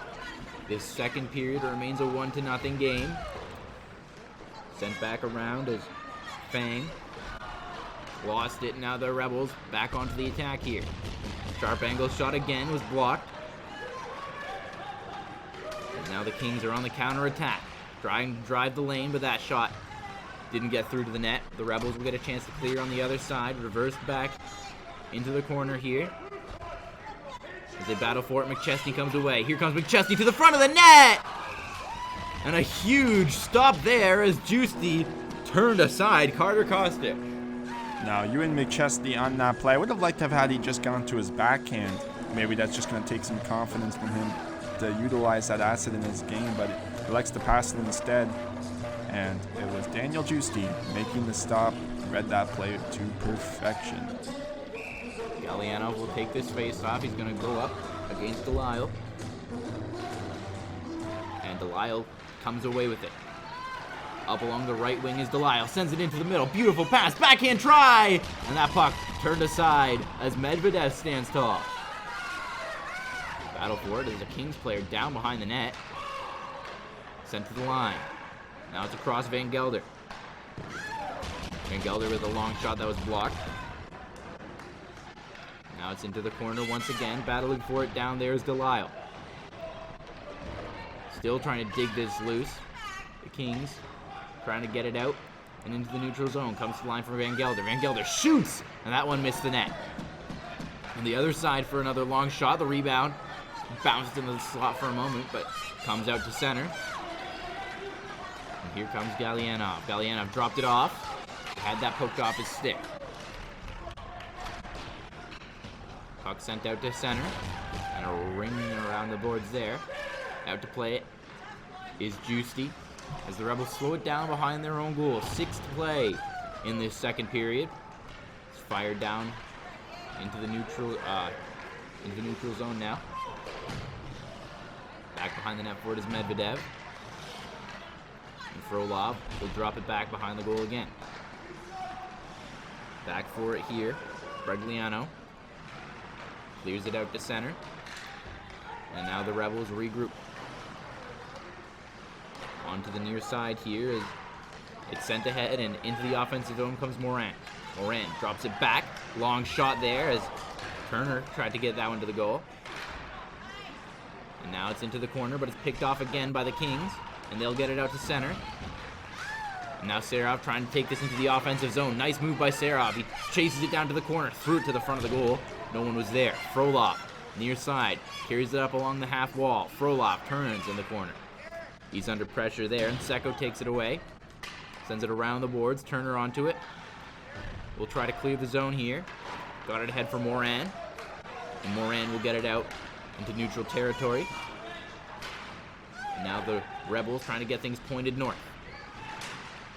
this second period, it remains a 1-0 game. Sent back around as Fang lost it. Now the Rebels back onto the attack here. Sharp angle shot again was blocked. And now the Kings are on the counter attack, trying to drive the lane, but that shot didn't get through to the net. The Rebels will get a chance to clear on the other side. Reversed back into the corner here. As they battle for it, McChesney comes away. Here comes McChesney to the front of the net! And a huge stop there as Juicy turned aside Carter Kostick. Now, Ewan McChesney on that play. I would have liked to have had he just gone to his backhand. Maybe that's just going to take some confidence from him to utilize that asset in his game, but he likes to pass it instead. And it was Daniel Juicy making the stop. Read that play to perfection. Galliano will take this face off. He's going to go up against Delisle. And Delisle comes away with it. Up along the right wing is Delisle. Sends it into the middle. Beautiful pass. Backhand try. And that puck turned aside as Medvedev stands tall. Battle for it as a Kings player down behind the net. Sent to the line. Now it's across Van Gelder. Van Gelder with a long shot that was blocked. Now it's into the corner once again. Battling for it down there is Delisle. Still trying to dig this loose. The Kings trying to get it out and into the neutral zone. Comes to the line from Van Gelder. Van Gelder shoots, and that one missed the net. On the other side for another long shot. The rebound bounced into the slot for a moment, but comes out to center. And here comes Gallianov. Gallianov dropped it off. Had that poked off his stick. Puck sent out to center. And a ring around the boards there. Out to play it is Juicy. As the Rebels slow it down behind their own goal. 6 to play in this second period. It's fired down into the neutral zone now. Back behind the net for it is Medvedev. And Frolov will drop it back behind the goal again. Back for it here. Bregliano clears it out to center. And now the Rebels regroup. Onto the near side here is it's sent ahead, and into the offensive zone comes Moran. Moran drops it back. Long shot there as Turner tried to get that one to the goal. And now it's into the corner, but it's picked off again by the Kings, and they'll get it out to center. And now Serov trying to take this into the offensive zone. Nice move by Serov. He chases it down to the corner, threw it to the front of the goal. No one was there. Frolov, near side, carries it up along the half wall. Frolov turns in the corner. He's under pressure there, and Seko takes it away. Sends it around the boards. Turner onto it. We'll try to clear the zone here. Got it ahead for Moran. And Moran will get it out into neutral territory. And now the Rebels trying to get things pointed north.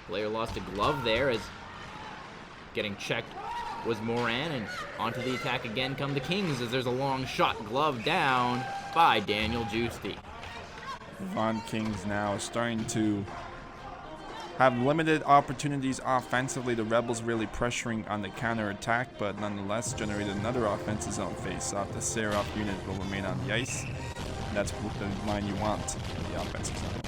Player lost a glove there as getting checked was Moran, and onto the attack again come the Kings as there's a long shot glove down by Daniel Juicy. Vaughan Kings now starting to have limited opportunities offensively. The Rebels really pressuring on the counter-attack, but nonetheless generated another offensive zone face-off. The Serov unit will remain on the ice. That's the line you want in the offensive zone.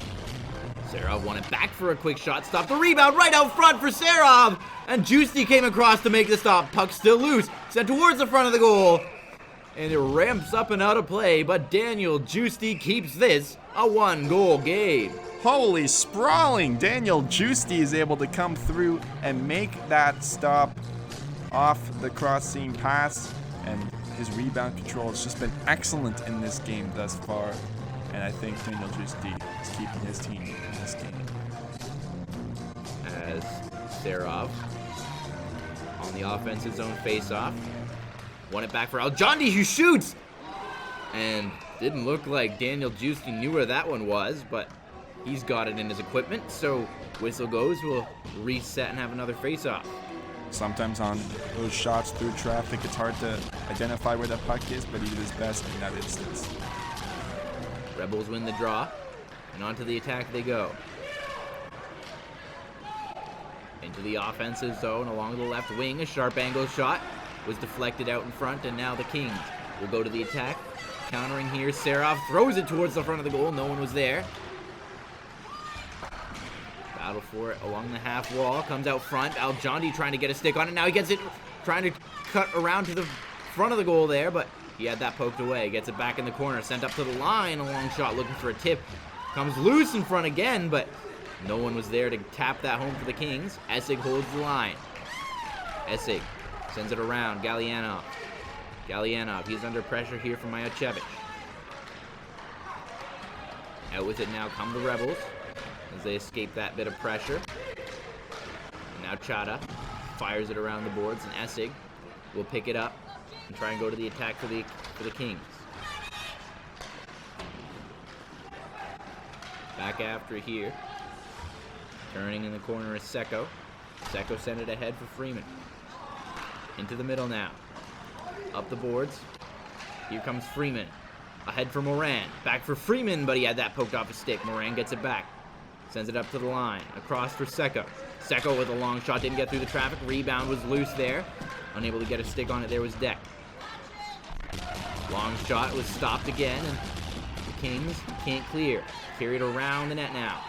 Serov won it back for a quick shot. Stop the rebound right out front for Serov. And Juicy came across to make the stop. Puck still loose. Sent towards the front of the goal. And it ramps up and out of play, but Daniel Juicy keeps this a 1-goal game. Holy sprawling! Daniel Juicy is able to come through and make that stop off the cross-seam pass, and his rebound control has just been excellent in this game thus far. and I think Daniel Justi is keeping his team in this game. As Serov on the offensive zone face-off. Won it back for Aljondi, who shoots! And didn't look like Daniel Justi knew where that one was, but he's got it in his equipment, so whistle goes. We'll reset and have another face-off. Sometimes on those shots through traffic, it's hard to identify where the puck is, but he did his best in that instance. Rebels win the draw, and onto the attack they go. Into the offensive zone along the left wing. A sharp angle shot was deflected out in front, and now the Kings will go to the attack. Countering here, Serov throws it towards the front of the goal. No one was there. Battle for it along the half wall. Comes out front. Aljondi trying to get a stick on it. Now he gets it, trying to cut around to the front of the goal there, but he had that poked away. Gets it back in the corner. Sent up to the line. A long shot looking for a tip. Comes loose in front again, but no one was there to tap that home for the Kings. Essig holds the line. Essig sends it around. Galyanov. He's under pressure here from Mayacevic. Out with it now come the Rebels as they escape that bit of pressure. And now Chata fires it around the boards, and Essig will pick it up and try and go to the attack for the Kings. Back after here. Turning in the corner is Secco. Secco sent it ahead for Freeman. Into the middle now. Up the boards. Here comes Freeman. Ahead for Moran. Back for Freeman, but he had that poked off his stick. Moran gets it back. Sends it up to the line. Across for Secco. Secco with a long shot. Didn't get through the traffic. Rebound was loose there. Unable to get a stick on it. There was Deck. Long shot was stopped again, and the Kings can't clear. Carried around the net now.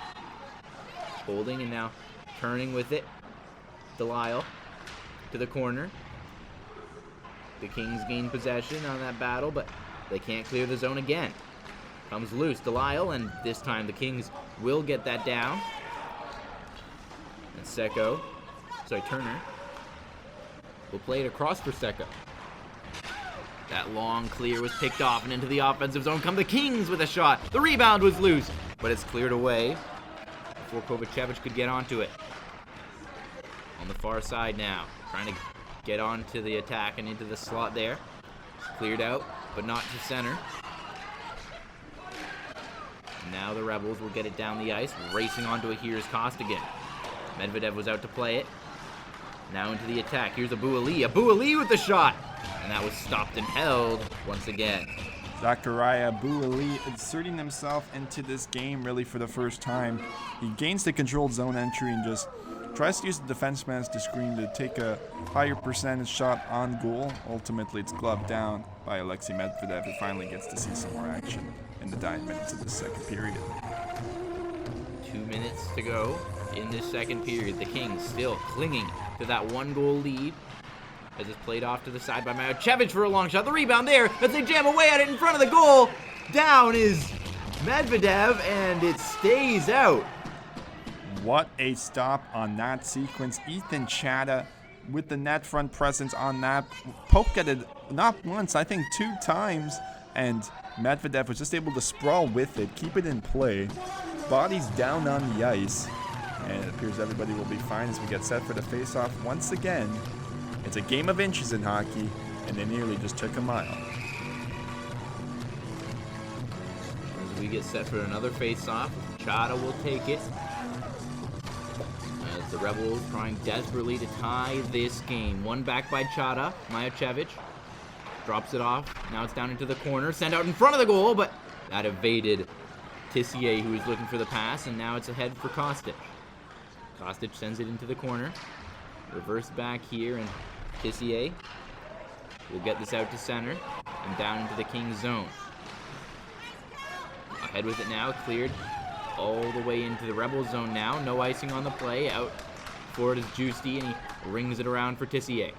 Holding and now turning with it. Delisle to the corner. The Kings gain possession on that battle, but they can't clear the zone again. Comes loose, Delisle, and this time the Kings will get that down. And Turner will play it across for Secco. That long clear was picked off, and into the offensive zone come the Kings with a shot. The rebound was loose, but it's cleared away before Kovacevic could get onto it. On the far side now, trying to get onto the attack and into the slot there. Cleared out, but not to center. Now the Rebels will get it down the ice. Racing onto it, here's Costigan. Medvedev was out to play it. Now into the attack. Here's Abuali with the shot. And that was stopped and held once again. Zachariah Abuali inserting himself into this game really for the first time. He gains the controlled zone entry and just tries to use the defenseman's screen to take a higher percentage shot on goal. Ultimately, it's gloved down by Alexeimedvedev, who finally gets to see some more action in the 9 minutes of the second period. 2 minutes to go in this second period. The Kings still clinging to that 1-goal lead as it's played off to the side by Mayacevic for a long shot. The rebound there as they jam away at it in front of the goal. Down is Medvedev, and it stays out. What a stop on that sequence. Ethanczata with the net front presence on that. Poked at it not once, I think 2 times. And Medvedev was just able to sprawl with it, keep it in play. Bodies down on the ice. And it appears everybody will be fine as we get set for the face-off once again. It's a game of inches in hockey, and they nearly just took a mile. As we get set for another face-off, Chata will take it. As the Rebels trying desperately to tie this game. One back by Chata. Mayacevic drops it off. Now it's down into the corner. Sent out in front of the goal, but that evaded Tissier, who was looking for the pass, and now it's ahead for Kostic. Kostic sends it into the corner. Reverse back here, and Tissier will get this out to center and down into the Kings zone. Ahead with it now, cleared all the way into the Rebel zone now. No icing on the play. Out for it is Justi, and he rings it around for Tissier.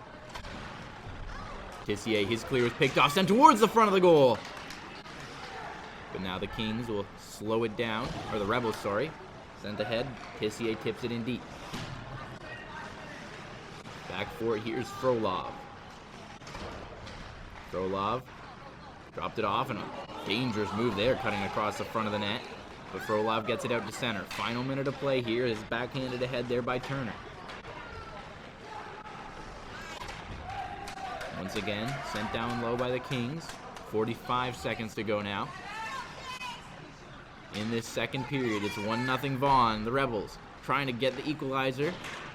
Tissier, his clear is picked off, sent towards the front of the goal. But now the Kings will slow it down, or the Rebels, sorry. Sent ahead, Tissier tips it in deep. Back for it, here's Frolov. Frolov dropped it off, and a Dangerous move there, cutting across the front of the net. But Frolov gets it out to center. Final minute of play here is backhanded ahead there by Turner. Once again, sent down low by the Kings. 45 seconds to go now. In this second period, it's 1-0 Vaughan. The Rebels trying to get the equalizer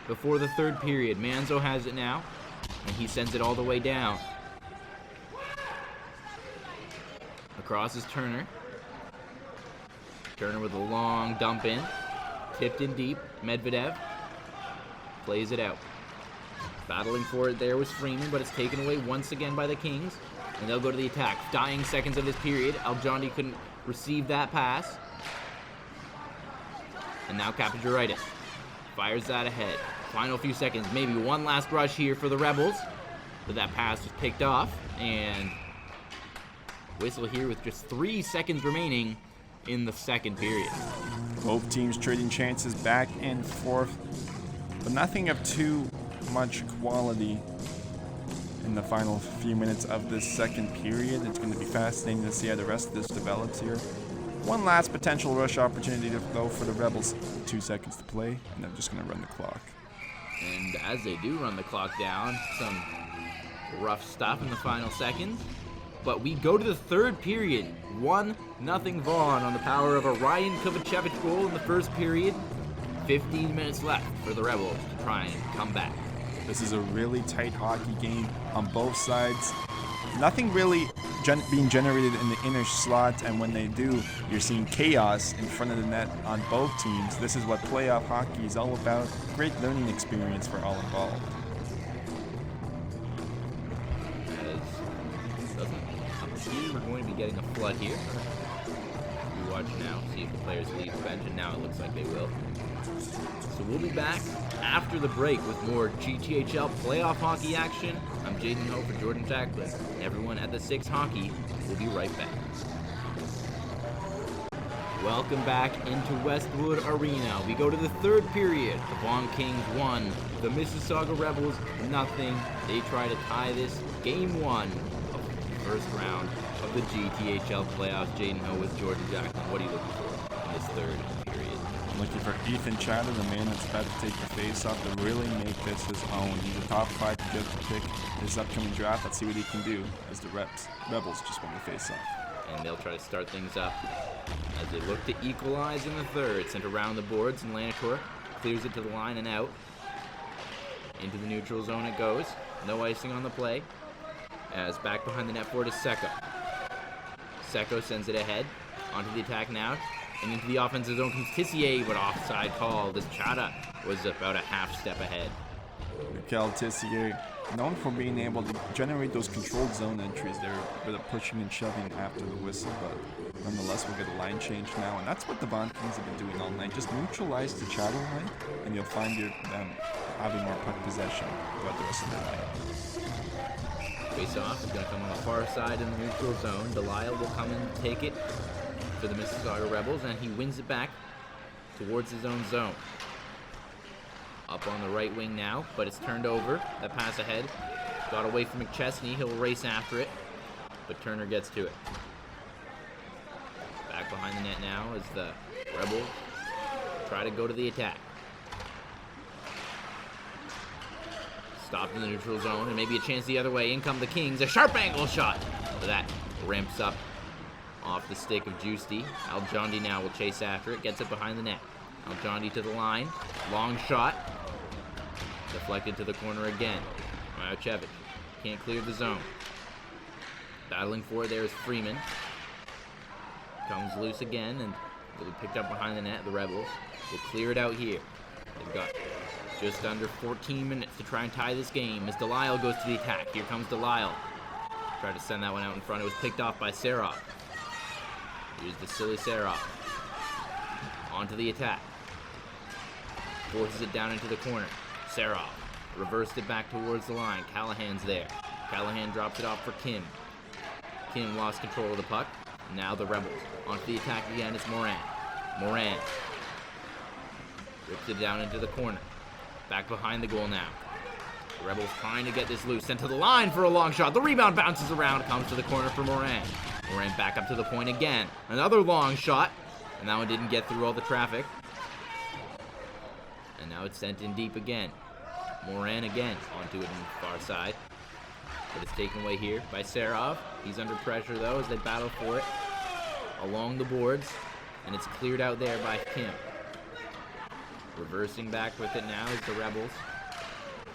before the third period. Manzo has it now, and he sends it all the way down. Across is Turner. Turner with a long dump in. Tipped in deep. Medvedev plays it out. Battling for it there was Freeman, but it's taken away once again by the Kings. And they'll go to the attack. Dying seconds of this period. Aljondi couldn't receive that pass. And now Kapajaritis fires that ahead. Final few seconds. Maybe one last rush here for the Rebels. But that pass was picked off. And whistle here with just 3 seconds remaining in the second period. Both teams trading chances back and forth, but nothing of too much quality in the final few minutes of this second period. It's going to be fascinating to see how the rest of this develops here. One last potential rush opportunity to go for the Rebels. 2 seconds to play, and they're just going to run the clock. And as they do run the clock down, some rough stuff in the final seconds. But we go to the third period. 1-0 Vaughan on the power of a Ryan Kovacevic goal in the first period. 15 minutes left for the Rebels to try and come back. This is a really tight hockey game on both sides. Nothing really being generated in the inner slot, and when they do, you're seeing chaos in front of the net on both teams. This is what playoff hockey is all about. Great learning experience for all involved. We're going to be getting a flood here. We watch now, see if the players leave the bench, and now it looks like they will. So we'll be back after the break with more GTHL playoff hockey action. I'm Jaden Ho for Jordan Jacklin. Everyone at the 6 Hockey will be right back. Welcome back into Westwood Arena. We go to the third period. The Vaughan Kings 1, the Mississauga Rebels nothing. They try to tie this game 1 of the first round of the GTHL playoffs. Jaden Ho with Jordan Jacklin. What are you looking for in this third period? I'm looking for ethanczata, the man that's about to take the face-off, to really make this his own. He's a top 5 good to pick his upcoming draft. Let's see what he can do as the Rebels just won the face-off. And they'll try to start things up as they look to equalize in the third. Sent around the boards, and Lanitor clears it to the line and out. Into the neutral zone it goes. No icing on the play. As back behind the net for it is Seko. Seko sends it ahead. Onto the attack now. And into the offensive zone comes Tissier, but offside call. This Chata was about a half step ahead. Mikel Tissier, known for being able to generate those controlled zone entries there, a bit of pushing and shoving after the whistle, but nonetheless we'll get a line change now, and that's what the Vaughankings have been doing all night. Just neutralize the Chata line, and you'll find them having more puck possession throughout the rest of the night. Face off is going to come on the far side in the neutral zone. Delisle will come and take it for the Mississauga Rebels, and he wins it back towards his own zone. Up on the right wing now, but it's turned over. That pass ahead got away from McChesney. He'll race after it, but Turner gets to it. Back behind the net now as the Rebels try to go to the attack. Stopped in the neutral zone, and maybe a chance the other way. In come the Kings. A sharp angle shot. But that ramps up off the stick of Giusti. Aljondi now will chase after it. Gets it behind the net. Aljondi to the line. Long shot. Deflected to the corner again. Rajocevic can't clear the zone. Battling for it there is Freeman. Comes loose again, and will be picked up behind the net. The Rebels will clear it out here. They've got just under 14 minutes to try and tie this game as Delisle goes to the attack. Here comes Delisle. Tried to send that one out in front. It was picked off by Serov. Here's Vasilyserov. Onto the attack. Forces it down into the corner. Serov reversed it back towards the line. Callahan's there. Callahan drops it off for Kim. Kim lost control of the puck. Now the Rebels. Onto the attack again. It's Moran. Moran rips it down into the corner. Back behind the goal now. The Rebels trying to get this loose. Sent to the line for a long shot. The rebound bounces around. Comes to the corner for Moran. Moran back up to the point again. Another long shot. And that one didn't get through all the traffic. And now it's sent in deep again. Moran again onto it on the far side. But it's taken away here by Serov. He's under pressure though as they battle for it along the boards. And it's cleared out there by Kim. Reversing back with it now is the Rebels.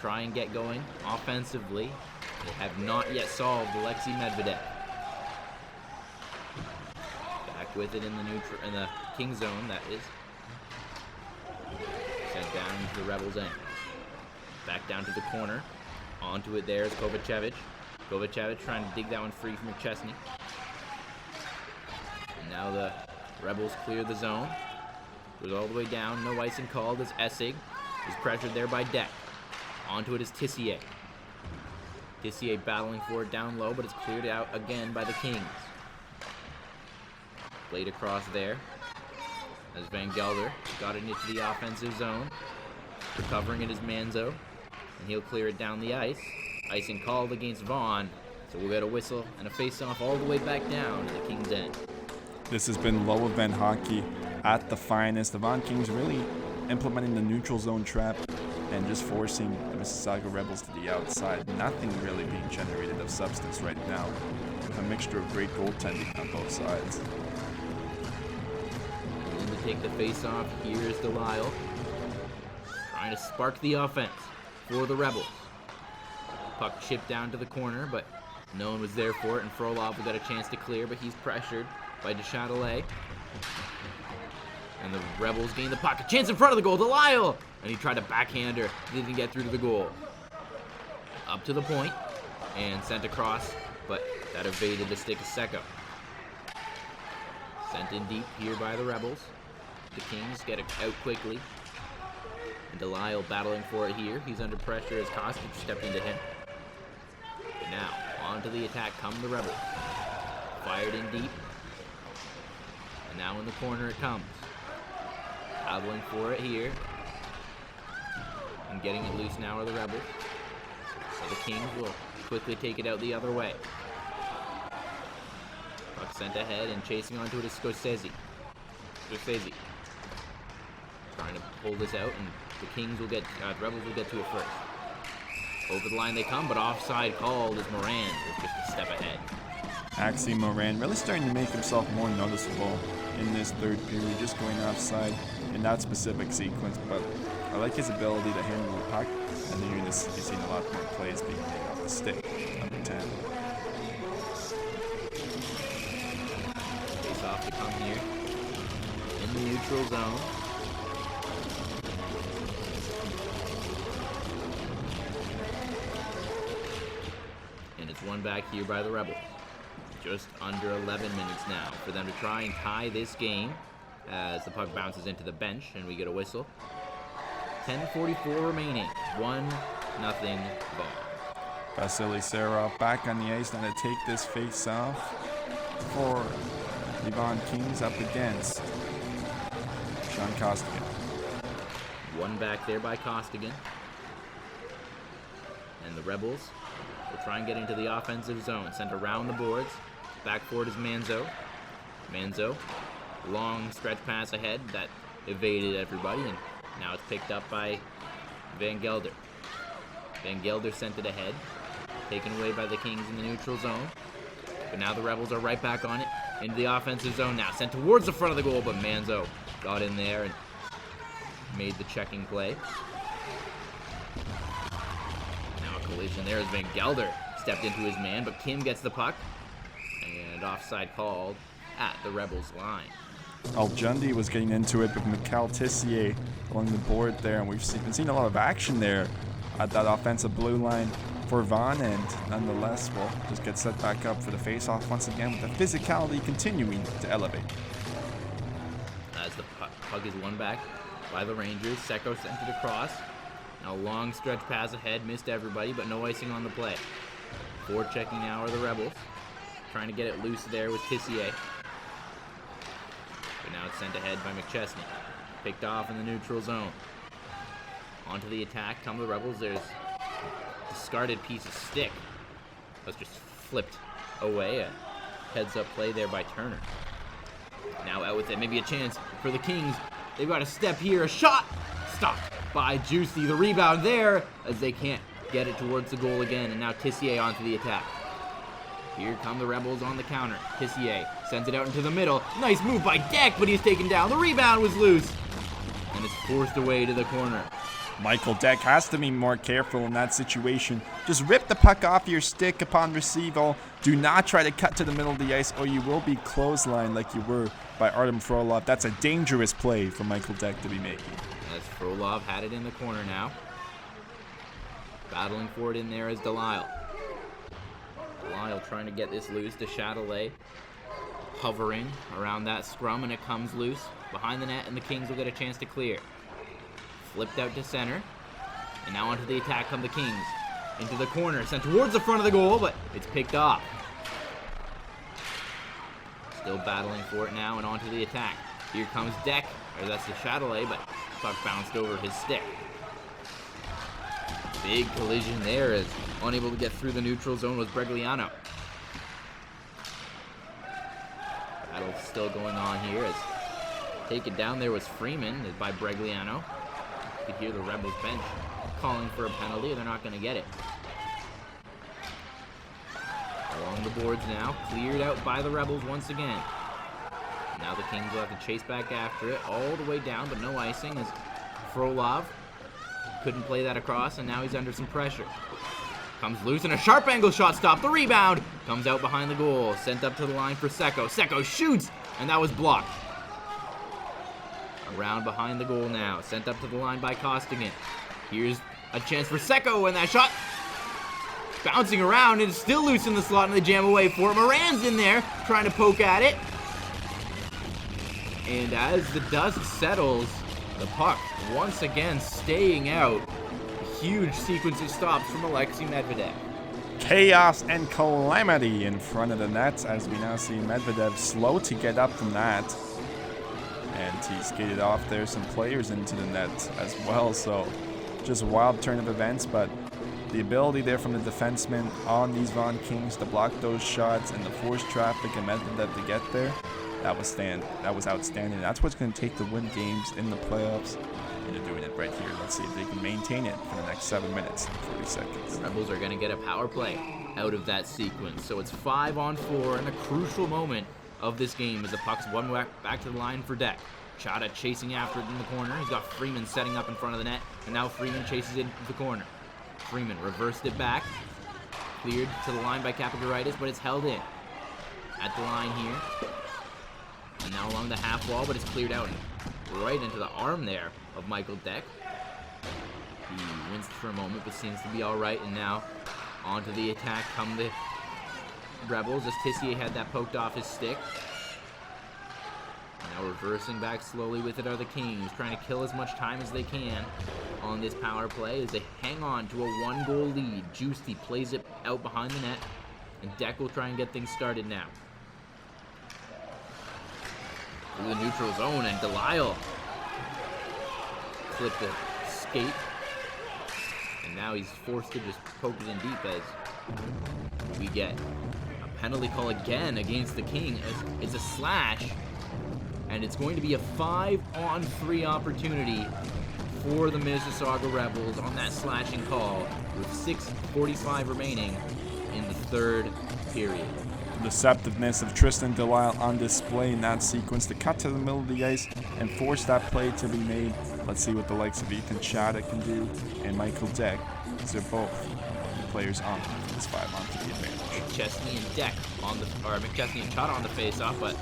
Try and get going offensively. They have not yet solved Alexeimedvedev. Back with it in the King zone, that is. Sent down to the Rebels' end. Back down to the corner. Onto it there is Kovacevic. Kovacevic trying to dig that one free from McChesney. And now the Rebels clear the zone. Goes all the way down. No icing called as Essig is pressured there by Deck. Onto it is Tissier. Tissier battling for it down low, but it's cleared out again by the Kings. Played across there as Van Gelder got it into the offensive zone. Recovering it is Manzo, and he'll clear it down the ice. Icing called against Vaughan, so we'll get a whistle and a face-off all the way back down to the Kings' end. This has been low event hockey at the finest. The Vaughan Kings really implementing the neutral zone trap and just forcing the Mississauga Rebels to the outside. Nothing really being generated of substance right now, with a mixture of great goaltending on both sides. And to take the face-off, here's Delisle. Trying to spark the offense for the Rebels. Puck chipped down to the corner, but no one was there for it, and Frolov got a chance to clear, but he's pressured by GTHL. And the Rebels gain the puck. A chance in front of the goal, Delisle! And he tried to backhand her, didn't get through to the goal. Up to the point, and sent across, but that evaded the stick of Secco. Sent in deep here by the Rebels. The Kings get it out quickly. And Delisle battling for it here. He's under pressure as Kostic stepped into him. But now, onto the attack come the Rebels. Fired in deep. And now in the corner it comes. Battling for it here. And getting it loose now are the Rebels. So the Kings will quickly take it out the other way. Puck sent ahead and chasing onto it is Scorsese. Trying to pull this out, and the Kings will get, the Rebels will get to it first. Over the line they come, but offside called as Moran is just a step ahead. Axie Moran really starting to make himself more noticeable in this third period, just going offside in that specific sequence, but I like his ability to handle the puck, and then you're going to be seeing a lot more plays being made off the stick, number 10. Face off to come here in the neutral zone. And it's won back here by the Rebels. Just under 11 minutes now for them to try and tie this game as the puck bounces into the bench and we get a whistle. 10:44 remaining. 1-0 Vaughan. Vasilyserov back on the ice now to take this face off for the Vaughan Kings up against Sean Costigan. One back there by Costigan. And the Rebels will try and get into the offensive zone. Sent around the boards. Back forward is Manzo. Manzo, long stretch pass ahead that evaded everybody, and now it's picked up by Van Gelder. Van Gelder sent it ahead, taken away by the Kings in the neutral zone. But now the Rebels are right back on it, into the offensive zone now. Sent towards the front of the goal, but Manzo got in there and made the checking play. Now a collision there as Van Gelder stepped into his man, but Kim gets the puck. And offside called at the Rebels' line. Aljundi was getting into it with Mikhail Tissier along the board there, and we've been seeing a lot of action there at that offensive blue line for Vaughan, and nonetheless, we'll just get set back up for the face-off once again with the physicality continuing to elevate. As the puck is won back by the Rangers, Secco sent it across. Now a long stretch pass ahead, missed everybody, but no icing on the play. Forward checking now are the Rebels. Trying to get it loose there with Tissier. But now it's sent ahead by McChesney. Picked off in the neutral zone. Onto the attack come the Rebels. There's a discarded piece of stick. That's just flipped away. A heads-up play there by Turner. Now out with it, maybe a chance for the Kings. They've got a step here, a shot! Stopped by Juicy. The rebound there as they can't get it towards the goal again. And now Tissier onto the attack. Here come the Rebels on the counter. Tissier sends it out into the middle. Nice move by Deck, but he's taken down. The rebound was loose. And it's forced away to the corner. Michael Deck has to be more careful in that situation. Just rip the puck off your stick upon receival. Do not try to cut to the middle of the ice or you will be clotheslined like you were by Artem Frolov. That's a dangerous play for Michael Deck to be making. As Frolov had it in the corner now. Battling for it in there is Delisle. Delisle trying to get this loose to Chatelet. Hovering around that scrum and it comes loose behind the net and the Kings will get a chance to clear. Flipped out to center. And now onto the attack come the Kings. Into the corner, sent towards the front of the goal, but it's picked off. Still battling for it now and onto the attack. Here comes Deck, or that's the Chatelet, but puck bounced over his stick. Big collision there as unable to get through the neutral zone was Bregliano. Battle still going on here as taken down there was Freeman by Bregliano. You could hear the Rebels bench calling for a penalty. They're not going to get it. Along the boards now, cleared out by the Rebels once again. Now the Kings will have to chase back after it all the way down, but no icing as Frolov couldn't play that across, and now he's under some pressure. Comes loose and a sharp angle shot stop. The rebound comes out behind the goal. Sent up to the line for Secco. Secco shoots, and that was blocked. Around behind the goal now. Sent up to the line by Costigan. Here's a chance for Secco, and that shot bouncing around and still loose in the slot, and they jam away for it. Moran's in there trying to poke at it. And as the dust settles, the puck once again staying out. A huge sequence of stops from Alexeimedvedev. Chaos and calamity in front of the net as we now see Medvedev slow to get up from that. And he skated off there some players into the net as well, so just a wild turn of events, but the ability there from the defenseman on these Vaughan Kings to block those shots and the force traffic and Medvedev to get there, that was outstanding. That's what's going to take to win games in the playoffs, and they're doing it right here. Let's see if they can maintain it for the next 7 minutes and 40 seconds. The Rebels are going to get a power play out of that sequence, so it's 5-on-4 in a crucial moment of this game as the puck's one back to the line for Deck. Chata chasing after it in the corner. He's got Freeman setting up in front of the net, and now Freeman chases it into the corner. Freeman reversed it back. Cleared to the line by Kapagaritis, but it's held in. At the line here. And now along the half wall, but it's cleared out right into the arm there of Michael Deck. He winced for a moment, but seems to be all right. And now onto the attack come the Rebels as Tissier had that poked off his stick. Now reversing back slowly with it are the Kings, trying to kill as much time as they can on this power play as they hang on to a 1-goal lead. Juicy plays it out behind the net, and Deck will try and get things started now. Through the neutral zone, and Delisle clipped the skate. And now he's forced to just poke it in deep as we get a penalty call again against the King. It's a slash, and it's going to be a 5-on-3 opportunity for the Mississauga Rebels on that slashing call with 6:45 remaining in the third period. The deceptiveness of Tristan Delisle on display in that sequence to cut to the middle of the ice and force that play to be made. Let's see what the likes of Ethanczata can do and Michael Deck, as they're both the players on this 5-on-3 advantage. McChesney and Deck McChesney and Chata on the face-off, but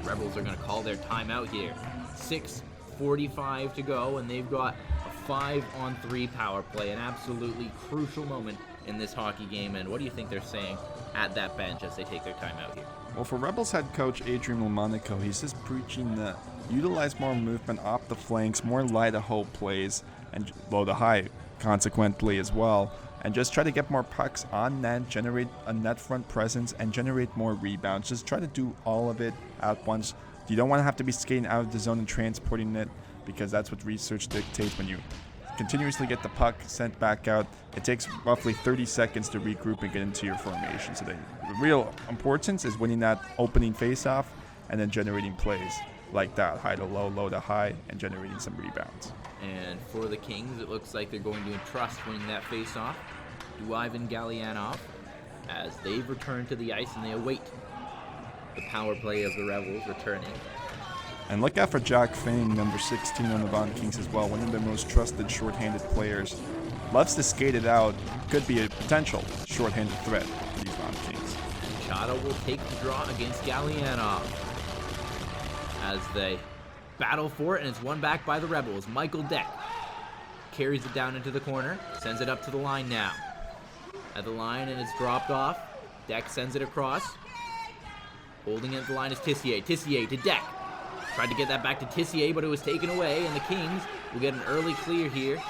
Rebels are going to call their timeout here. 6:45 to go, and they've got a 5-on-3 power play, an absolutely crucial moment in this hockey game. And what do you think they're saying at that bench as they take their time out here? Well, for Rebels head coach Adrian Lamonaco, he's just preaching to utilize more movement off the flanks, more light-a-hole plays, and low to high, consequently as well, and just try to get more pucks on net, generate a net front presence, and generate more rebounds. Just try to do all of it at once. You don't want to have to be skating out of the zone and transporting it, because that's what research dictates when you continuously get the puck sent back out. It takes roughly 30 seconds to regroup and get into your formation. So the real importance is winning that opening faceoff and then generating plays like that, high to low, low to high, and generating some rebounds. And for the Kings, it looks like they're going to entrust winning that faceoff to Ivan Galyanov as they've returned to the ice and they await the power play of the Rebels returning. And look out for Jack Fang, number 16 on the Vaughan Kings as well, one of their most trusted shorthanded players. Loves to skate it out, could be a potential shorthanded threat for these Vaughan Kings. Chada will take the draw against Galyanov as they battle for it, and it's won back by the Rebels. Michael Deck carries it down into the corner, sends it up to the line now. At the line, and it's dropped off. Deck sends it across. Holding it at the line is Tissier. Tissier to Deck. Tried to get that back to Tissier, but it was taken away, and the Kings will get an early clear here.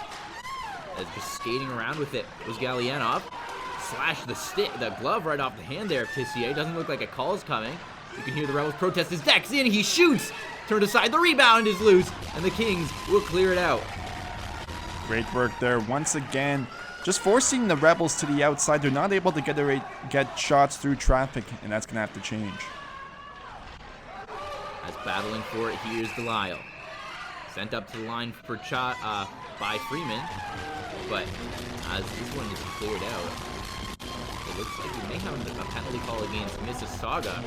As just skating around with it was Galyanov. Slash the glove right off the hand there of Tissier. Doesn't look like a call's coming. You can hear the Rebels protest as Deck's in. He shoots. Turned aside. The rebound is loose, and the Kings will clear it out. Great work there once again. Just forcing the Rebels to the outside. They're not able to get shots through traffic, and that's going to have to change. As battling for it, here's Delisle. Sent up to the line for by Freeman, but as this one is cleared out, it looks like we may have a penalty call against Mississauga,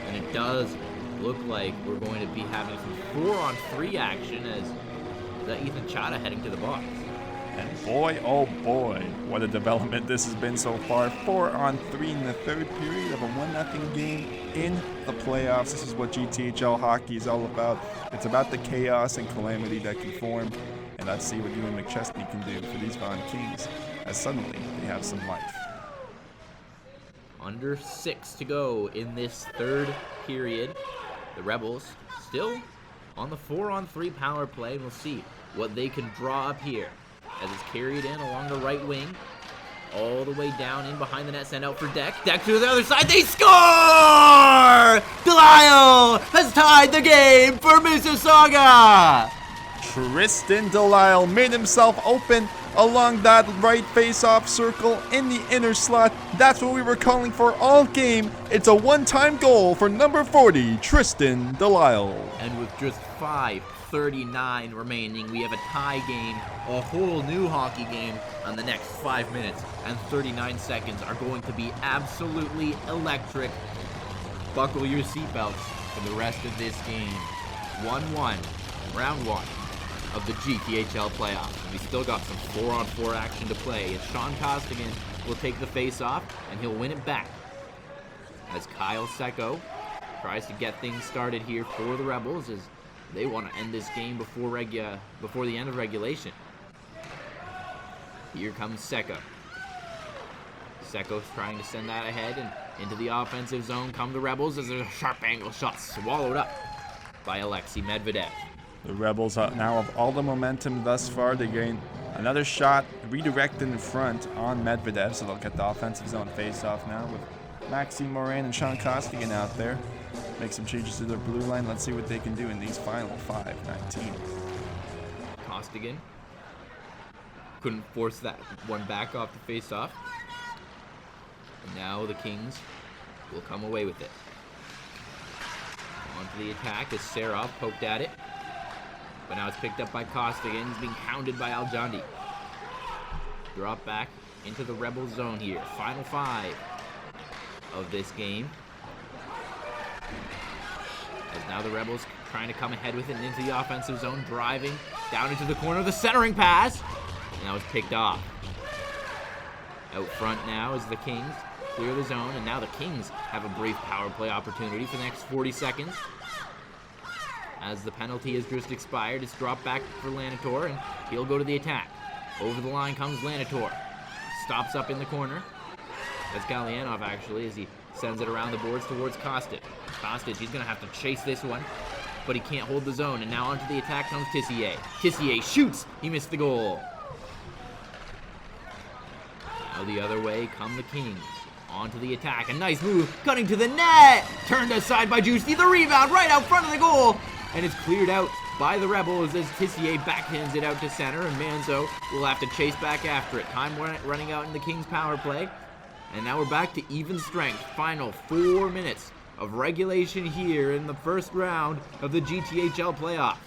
and it does look like we're going to be having some 4-on-3 action as the ethanczata heading to the box. And boy, oh boy, what a development this has been so far. 4-on-3 in the third period of a 1-0 game in the playoffs. This is what GTHL hockey is all about. It's about the chaos and calamity that can form. And let's see what Ewan McChesney can do for these Vaughan Kings as suddenly they have some life. Under 6 to go in this third period. The Rebels still on the 4-on-3 power play, and we'll see what they can draw up here. As it's carried in along the right wing, all the way down in behind the net, sent out for Deck. Deck to the other side, they score! Delisle has tied the game for Mississauga! Tristan Delisle made himself open along that right face-off circle in the inner slot. That's what we were calling for all game. It's a one-time goal for number 40, Tristan Delisle. And with just 5:39 remaining, we have a tie game, a whole new hockey game, and the next 5 minutes and 39 seconds are going to be absolutely electric. Buckle your seatbelts for the rest of this game. 1-1, round 1 of the GTHL playoffs. And we still got some 4-on-4 action to play, as Sean Costigan will take the face-off, and he'll win it back. As Kyle Secco tries to get things started here for the Rebels, as they want to end this game before the end of regulation. Here comes Secco. Secco's trying to send that ahead, and into the offensive zone come the Rebels as there's a sharp angle shot swallowed up by Alexeimedvedev. The Rebels now have all the momentum thus far. They gain another shot redirected in front on Medvedev, so they'll get the offensive zone face-off now with Maxime Morin and Sean Costigan out there. Make some changes to their blue line. Let's see what they can do in these final 5:19. Costigan couldn't force that one back off the face-off. And now the Kings will come away with it. On to the attack as Serov poked at it. But now it's picked up by Costigan. He's being hounded by Aljandi. Drop back into the Rebel zone here. Final 5 of this game. As now the Rebels trying to come ahead with it and into the offensive zone, driving down into the corner. The centering pass. And that was picked off. Out front now is the Kings. Clear the zone, and now the Kings have a brief power play opportunity for the next 40 seconds. As the penalty has just expired, it's dropped back for Lanitor, and he'll go to the attack. Over the line comes Lanitor. Stops up in the corner. That's Galyanov, actually, as he sends it around the boards towards Kostic. Kostic, he's going to have to chase this one, but he can't hold the zone, and now onto the attack comes Tissier. Tissier shoots. He missed the goal. Now the other way come the Kings. Onto the attack. A nice move. Cutting to the net. Turned aside by Juicy. The rebound right out front of the goal. And it's cleared out by the Rebels as Tissier backhands it out to center, and Manzo will have to chase back after it. Time running out in the Kings power play. And now we're back to even strength. Final 4 minutes of regulation here in the first round of the GTHL playoffs.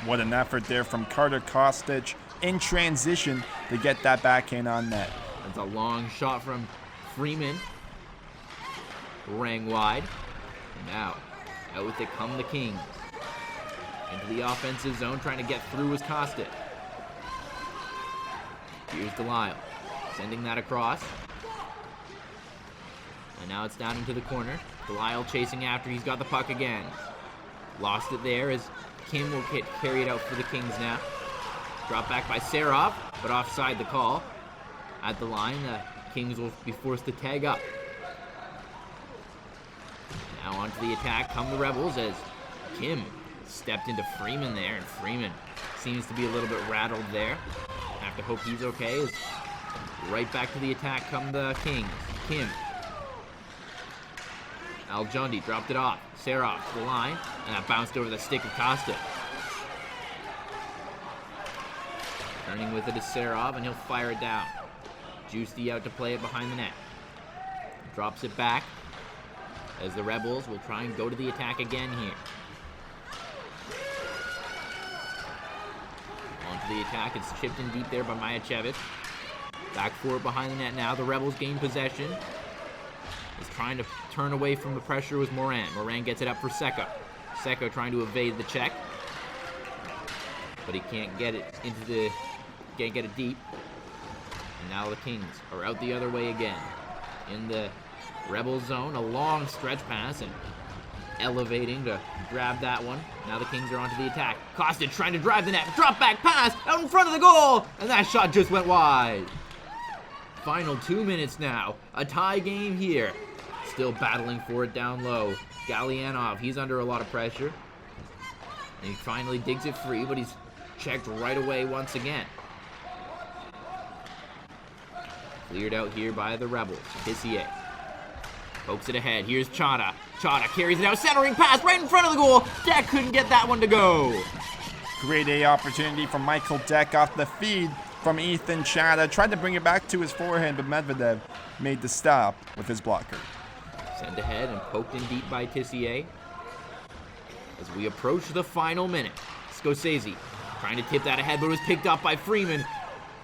What an effort there from Carter Kostic in transition to get that backhand on net. That's a long shot from Freeman. Rang wide. Now, out with it come the Kings. Into the offensive zone, trying to get through is Kostic. Here's Delisle, sending that across. And now it's down into the corner. Delisle chasing after, he's got the puck again. Lost it there as Kim will carry it out for the Kings now. Drop back by Serov, but offside the call. At the line, the Kings will be forced to tag up. Now onto the attack come the Rebels as Kim stepped into Freeman there, and Freeman seems to be a little bit rattled there. Have to hope he's okay as right back to the attack come the Kings. Kim. Aljondi dropped it off. Serov to the line, and that bounced over the stick of Costa. Turning with it is Serov, and he'll fire it down. Juicy out to play it behind the net. Drops it back as the Rebels will try and go to the attack again here. Onto the attack, it's chipped in deep there by Mayachevic. Back for it behind the net now. The Rebels gain possession. Is trying to turn away from the pressure with Moran. Moran gets it up for Seko. Seko trying to evade the check, but he can't get it can't get it deep. And now the Kings are out the other way again. In the Rebel zone, a long stretch pass and elevating to grab that one. Now the Kings are onto the attack. Kostic trying to drive the net. Drop back pass out in front of the goal, and that shot just went wide. Final 2 minutes now. A tie game here. Still battling for it down low. Galyanov, he's under a lot of pressure. And he finally digs it free, but he's checked right away once again. Cleared out here by the Rebels. Tissier pokes it ahead. Here's Chata. Chata carries it out. Centering pass right in front of the goal. Deck couldn't get that one to go. Great A opportunity from Michael Deck off the feed from ethanczata. Tried to bring it back to his forehand, but Medvedev made the stop with his blocker. Sent ahead and poked in deep by Tissier. As we approach the final minute, Scorsese trying to tip that ahead, but it was picked up by Freeman.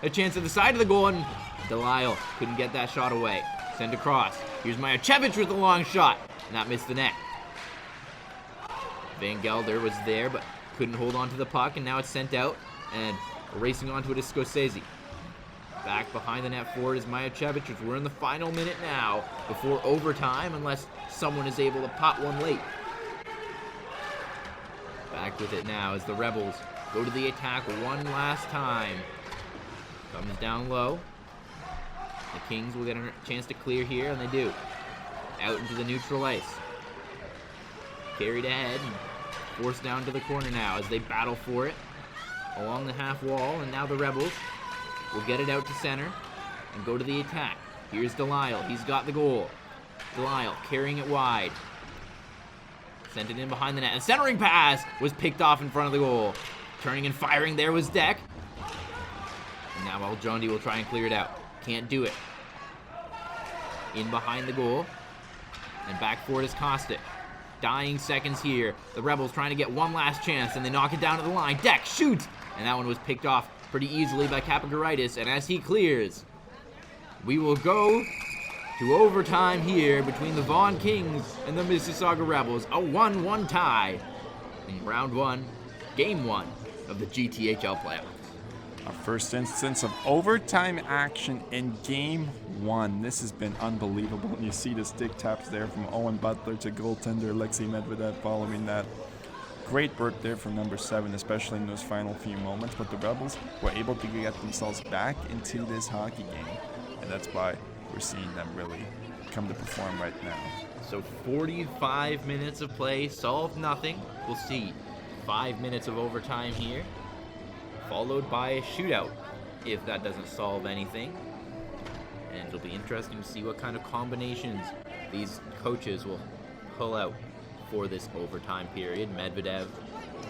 A chance at the side of the goal, and Delisle couldn't get that shot away. Sent across. Here's Mayachevic with a long shot, and that missed the net. Van Gelder was there, but couldn't hold on to the puck, and now it's sent out, and racing onto it is Scorsese. Back behind the net forward is Mayachevic, as we're in the final minute now before overtime, unless someone is able to pot one late. Back with it now as the Rebels go to the attack one last time. Comes down low. The Kings will get a chance to clear here, and they do. Out into the neutral ice. Carried ahead and forced down to the corner now as they battle for it along the half wall, and now the Rebels will get it out to center and go to the attack. Here's Delisle. He's got the goal. Delisle carrying it wide. Sent it in behind the net. And centering pass was picked off in front of the goal. Turning and firing there was Deck. And now Aljondi will try and clear it out. Can't do it. In behind the goal. And back for it is Kostic. Dying seconds here. The Rebels trying to get one last chance, and they knock it down to the line. Deck shoots! And that one was picked off pretty easily by Kapagaritis, and as he clears, we will go to overtime here between the Vaughan Kings and the Mississauga Rebels. A 1-1 tie in round one, game one of the GTHL playoffs. Our first instance of overtime action in game one. This has been unbelievable. And you see the stick taps there from Owen Butler to goaltender alexeimedvedev following that. Great work there from number 7, especially in those final few moments. But the Rebels were able to get themselves back into this hockey game. And that's why we're seeing them really come to perform right now. So 45 minutes of play, solved nothing. We'll see 5 minutes of overtime here, followed by a shootout if that doesn't solve anything. And it'll be interesting to see what kind of combinations these coaches will pull out for this overtime period. Medvedev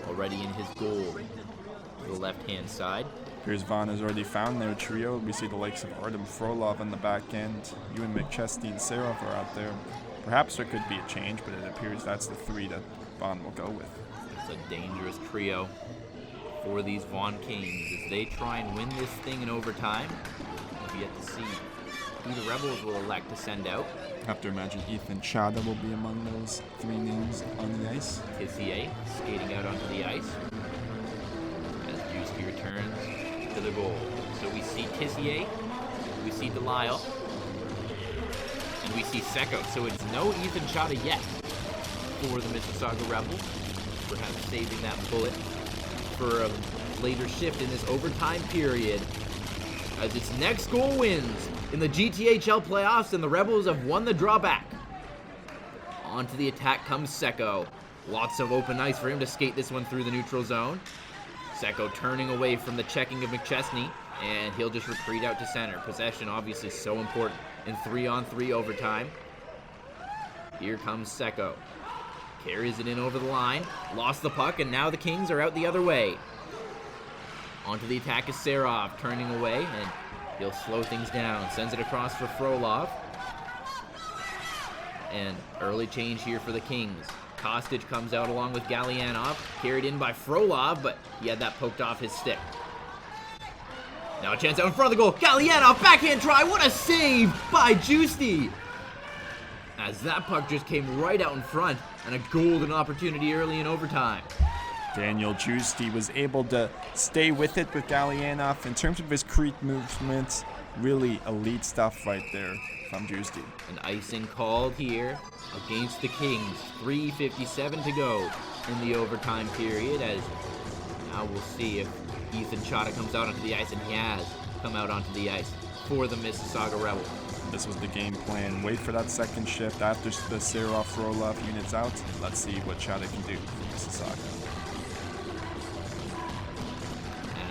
already in his goal to the left-hand side. Here's Vaughan has already found their trio. We see the likes of Artem Frolov on the back end. Ewan McChesney and Serov are out there. Perhaps there could be a change, but it appears that's the three that Vaughan will go with. It's a dangerous trio for these Vaughan Kings as they try and win this thing in overtime. We've yet to see who the Rebels will elect to send out. I have to imagine ethanczata will be among those three names on the ice. Tissier skating out onto the ice as Juicy returns to the goal. So we see Tissier, we see Delisle, and we see Secco. So it's no ethanczata yet for the Mississauga Rebels. Perhaps saving that bullet for a later shift in this overtime period as its next goal wins in the GTHL playoffs, and the Rebels have won the drawback. Onto the attack comes Secco. Lots of open ice for him to skate this one through the neutral zone. Secco turning away from the checking of McChesney, and he'll just retreat out to center. Possession obviously so important in 3-on-3 overtime. Here comes Secco. Carries it in over the line. Lost the puck, and now the Kings are out the other way. Onto the attack is Serov, turning away, and he'll slow things down. Sends it across for Frolov. And early change here for the Kings. Kostic comes out along with Galyanov. Carried in by Frolov, but he had that poked off his stick. Now a chance out in front of the goal. Galyanov, backhand try. What a save by Juicy! As that puck just came right out in front, and a golden opportunity early in overtime. Daniel Juicy was able to stay with it with Galyanov. In terms of his creep movements, really elite stuff right there from Juicy. An icing called here against the Kings. 3:57 to go in the overtime period, as now we'll see if ethanczata comes out onto the ice, and he has come out onto the ice for the Mississauga Rebels. This was the game plan. Wait for that second shift after the Serov Frolov units out. Let's see what Chata can do for Mississauga.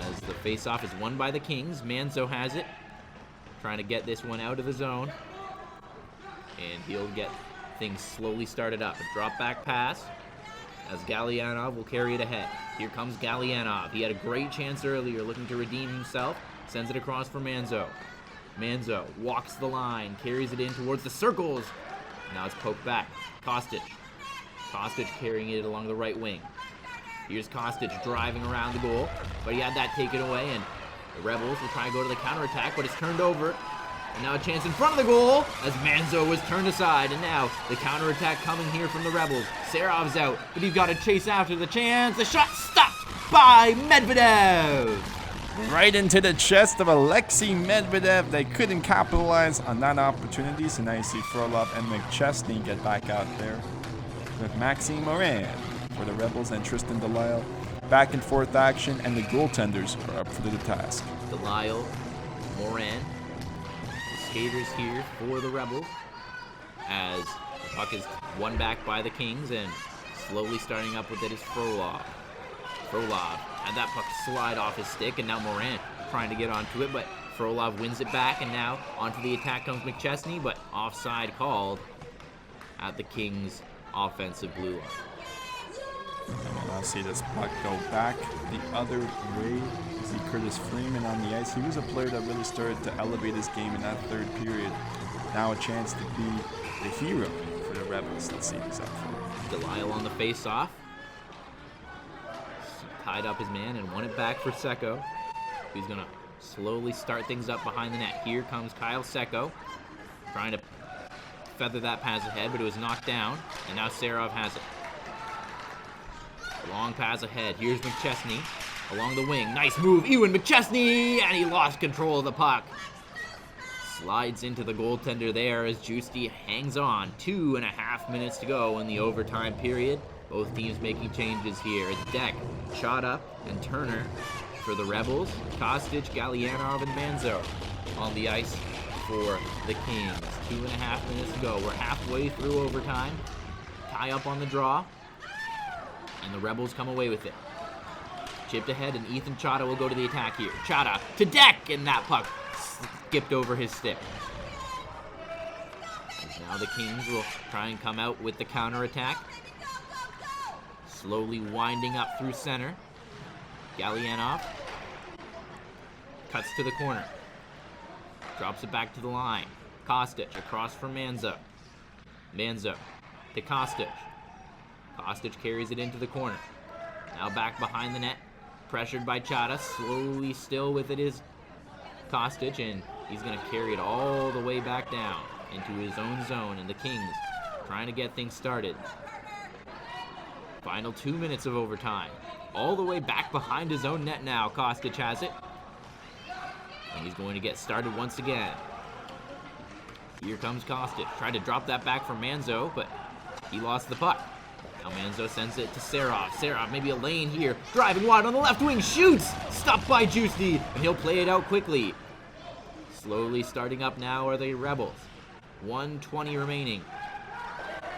As the face-off is won by the Kings, Manzo has it. Trying to get this one out of the zone. And he'll get things slowly started up. A drop-back pass as Galyanov will carry it ahead. Here comes Galyanov. He had a great chance earlier, looking to redeem himself. Sends it across for Manzo. Manzo walks the line, carries it in towards the circles. Now it's poked back. Kostic. Kostic carrying it along the right wing. Here's Kostic driving around the goal, but he had that taken away, and the Rebels will try to go to the counterattack, but it's turned over. And now a chance in front of the goal as Manzo was turned aside, and now the counterattack coming here from the Rebels. Serov's out, but he's got to chase after the chance. The shot stopped by Medvedev. Right into the chest of Alexeimedvedev. They couldn't capitalize on that opportunity, so now you see Frolov and McChesney get back out there with Maxime Morin for the Rebels and Tristan Delisle. Back and forth action, and the goaltenders are up for the task. Delisle, Morin, the skaters here for the Rebels, as the puck is won back by the Kings, and slowly starting up with it is Frolov. Frolov had that puck slide off his stick, and now Morin trying to get onto it, but Frolov wins it back, and now onto the attack comes McChesney, but offside called at the Kings' offensive blue line. And I'll see this puck go back the other way. You see Curtis Freeman on the ice. He was a player that really started to elevate his game in that third period. Now a chance to be the hero for the Rebels. Let's see who's up for it. Delisle on the face-off. Tied up his man and won it back for Secco. He's going to slowly start things up behind the net. Here comes Kyle Secco, trying to feather that pass ahead, but it was knocked down, and now Serov has it. Long pass ahead. Here's McChesney along the wing. Nice move, Ewan McChesney, and he lost control of the puck. Slides into the goaltender there as Juicy hangs on. 2.5 minutes to go in the overtime period. Both teams making changes here. It's Deck, Chata, and Turner for the Rebels. Kostic, Galyanov, and Manzo on the ice for the Kings. 2.5 minutes to go. We're halfway through overtime. Tie up on the draw, and the Rebels come away with it. Chipped ahead, and ethanczata will go to the attack here. Chata to Deck, and that puck skipped over his stick. Now the Kings will try and come out with the counterattack. Slowly winding up through center. Galyanov cuts to the corner. Drops it back to the line. Kostic across from Manzo. Manzo to Kostic. Kostic carries it into the corner. Now back behind the net. Pressured by Chata. Slowly still with it is Kostic, and he's going to carry it all the way back down into his own zone, and the Kings trying to get things started. Final 2 minutes of overtime. All the way back behind his own net now. Kostic has it. And he's going to get started once again. Here comes Kostic. Tried to drop that back for Manzo, but he lost the puck. Now Manzo sends it to Serov. Serov, maybe a lane here. Driving wide on the left wing. Shoots! Stopped by Juicy, and he'll play it out quickly. Slowly starting up now are the Rebels. 1:20 remaining.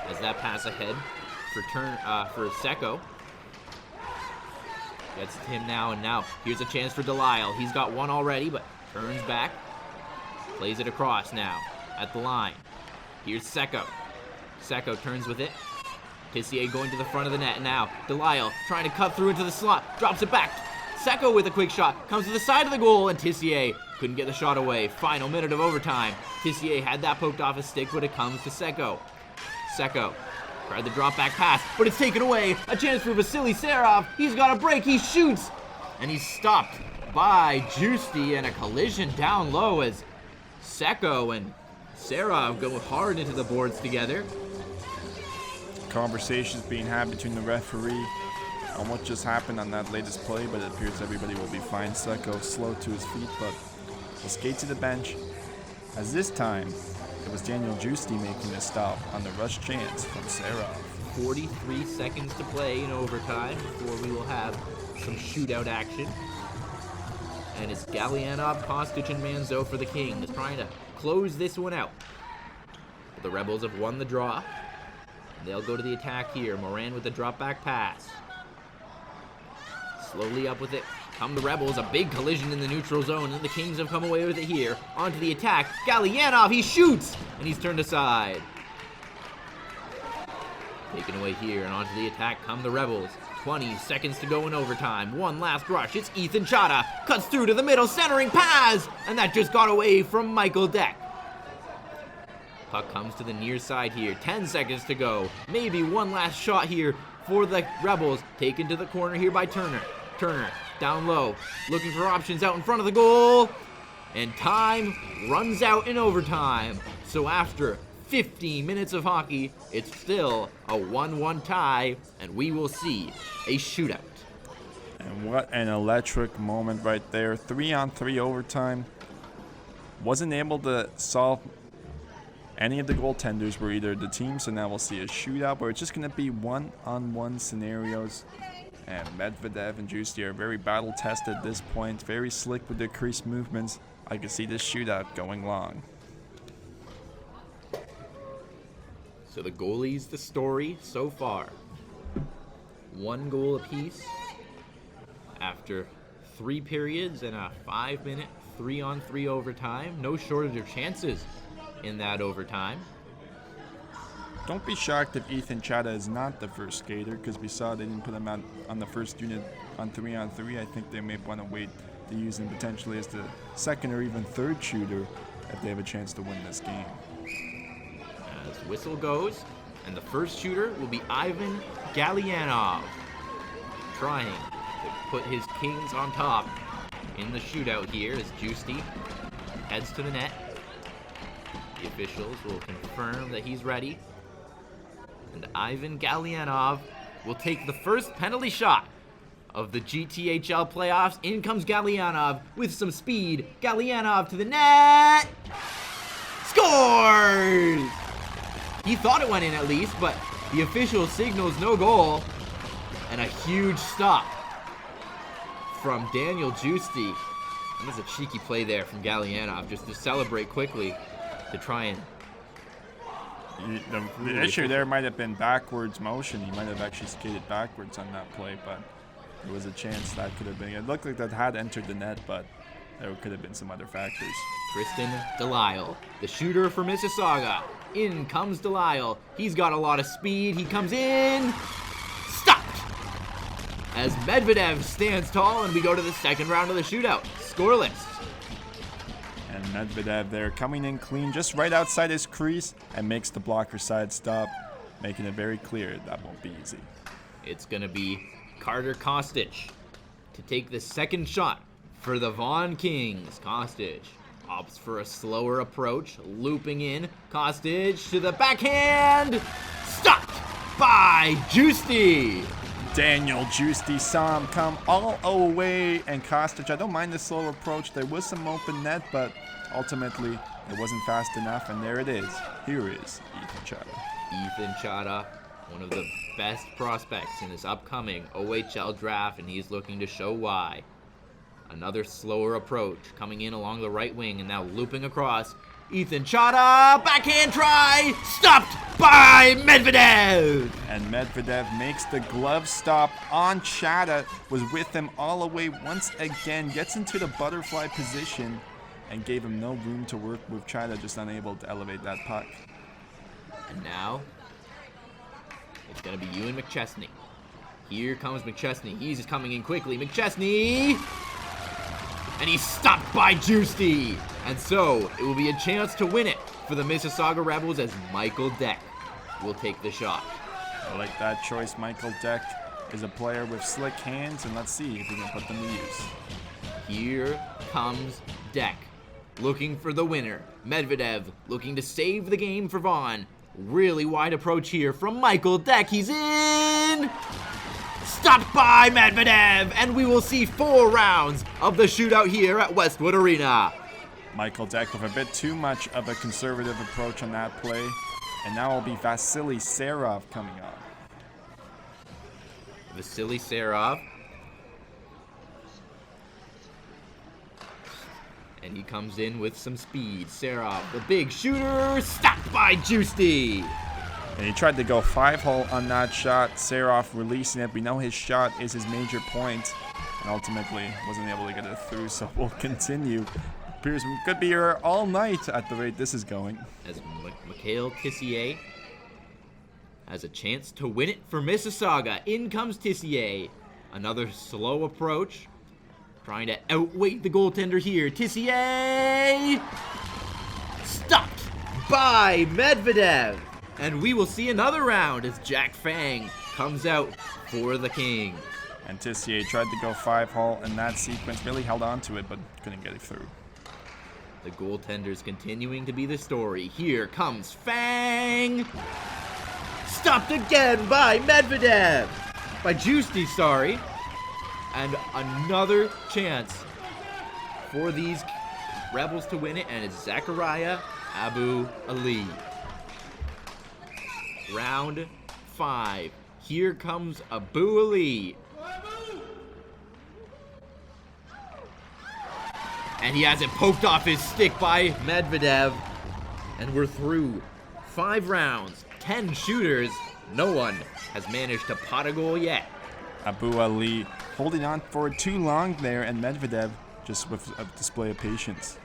As that pass ahead for Seko. Gets to him now, and now here's a chance for Delisle. He's got one already, but turns back. Plays it across now at the line. Here's Seko. Seko turns with it. Tissier going to the front of the net now. Delisle trying to cut through into the slot. Drops it back. Seko with a quick shot. Comes to the side of the goal, and Tissier couldn't get the shot away. Final minute of overtime. Tissier had that poked off his stick, but it comes to Seko. Seko tried the drop back pass, but it's taken away. A chance for Vasilyserov. He's got a break. He shoots, and he's stopped by Juicy, and a collision down low as Seko and Serov go hard into the boards together. Conversations being had between the referee on what just happened on that latest play, but it appears everybody will be fine. Seko slow to his feet, but will skate to the bench, as this time it was Daniel Juicy making the stop on the rush chance from Serov. 43 seconds to play in overtime before we will have some shootout action. And it's Galyanov, Kostic, and Manzo for the Kings, trying to close this one out. But the Rebels have won the draw. They'll go to the attack here. Moran with the drop back pass. Slowly up with it come the Rebels. A big collision in the neutral zone, and the Kings have come away with it here. Onto the attack. Galyanov, he shoots, and he's turned aside. Taken away here, and onto the attack come the Rebels. 20 seconds to go in overtime. One last rush. It's ethanczata. Cuts through to the middle, centering pass, and that just got away from Michael Deck. Puck comes to the near side here. 10 seconds to go. Maybe one last shot here for the Rebels. Taken to the corner here by Turner. Turner down low, looking for options out in front of the goal. And time runs out in overtime. So after 15 minutes of hockey, it's still a 1-1 tie, and we will see a shootout. And what an electric moment right there. 3-on-3 overtime. Wasn't able to solve any of the goaltenders were either the team, so now we'll see a shootout, but it's just going to be one-on-one scenarios. And Medvedev and Juicy are very battle-tested at this point, very slick with their crease movements. I can see this shootout going long. So the goalies, the story so far. 1 goal apiece after 3 periods and a 5-minute 3-on-3 overtime. No shortage of chances in that overtime. Don't be shocked if ethanczata is not the first skater, because we saw they didn't put him out on the first unit on 3-on-3. I think they may want to wait to use him potentially as the second or even third shooter if they have a chance to win this game. As whistle goes, and the first shooter will be Ivan Galyanov, trying to put his Kings on top in the shootout here as Juicy heads to the net. The officials will confirm that he's ready. And Ivan Galyanov will take the first penalty shot of the GTHL playoffs. In comes Galyanov with some speed. Galyanov to the net. Scores! He thought it went in at least, but the official signals no goal. And a huge stop from Daniel Juicy. That was a cheeky play there from Galyanov, just to celebrate quickly to try and... The issue there might have been backwards motion. He might have actually skated backwards on that play, but there was a chance that could have been. It looked like that had entered the net, but there could have been some other factors. Tristan Delisle, the shooter for Mississauga. In comes Delisle. He's got a lot of speed. He comes in. Stopped as Medvedev stands tall, and we go to the second round of the shootout. Scoreless. And Medvedev there coming in clean just right outside his crease and makes the blocker side stop, making it very clear that won't be easy. It's going to be Carter Kostic to take the second shot for the Vaughan Kings. Kostic opts for a slower approach, looping in. Kostic to the backhand. Stopped by Juicy. Daniel Juicy saw him come all the way, and Kostic, I don't mind the slow approach. There was some open net, but ultimately it wasn't fast enough, and there it is. Here is ethanczata. Ethanczata, one of the best prospects in this upcoming OHL draft, and he's looking to show why. Another slower approach, coming in along the right wing and now looping across. ethanczata, backhand try, stopped by Medvedev! And Medvedev makes the glove stop on Chata, was with him all the way once again, gets into the butterfly position and gave him no room to work with. Chata just unable to elevate that puck. And now, it's going to be Ewan McChesney. Here comes McChesney. He's coming in quickly. McChesney! And he's stopped by Juicy. And so, it will be a chance to win it for the Mississauga Rebels as Michael Deck will take the shot. I like that choice. Michael Deck is a player with slick hands, and let's see if he can put them to use. Here comes Deck, looking for the winner. Medvedev looking to save the game for Vaughan. Really wide approach here from Michael Deck. He's in! Stopped by Medvedev, and we will see 4 rounds of the shootout here at Westwood Arena. Michael Deck with a bit too much of a conservative approach on that play, and now will be Vasilyserov coming on. Vasilyserov. And he comes in with some speed. Serov, the big shooter, stopped by Juicy. And he tried to go 5-hole on that shot. Serov releasing it. We know his shot is his major point, and ultimately wasn't able to get it through, so we'll continue. Appears we could be here all night at the rate this is going. As Mikhail Tissier has a chance to win it for Mississauga. In comes Tissier. Another slow approach, trying to outweight the goaltender here. Tissier! Stopped by Medvedev. And we will see another round as Jack Fang comes out for the Kings. And Tissier tried to go 5-hole in that sequence, really held on to it, but couldn't get it through. The goaltenders continuing to be the story. Here comes Fang! Stopped again by Medvedev! By Juicy, sorry. And another chance for these Rebels to win it, and it's Zachariah Abu Ali. Round 5. Here comes Abu Ali. And he has it poked off his stick by Medvedev. And we're through 5 rounds, 10 shooters. No one has managed to pot a goal yet. Abu Ali holding on for too long there, and Medvedev just with a display of patience.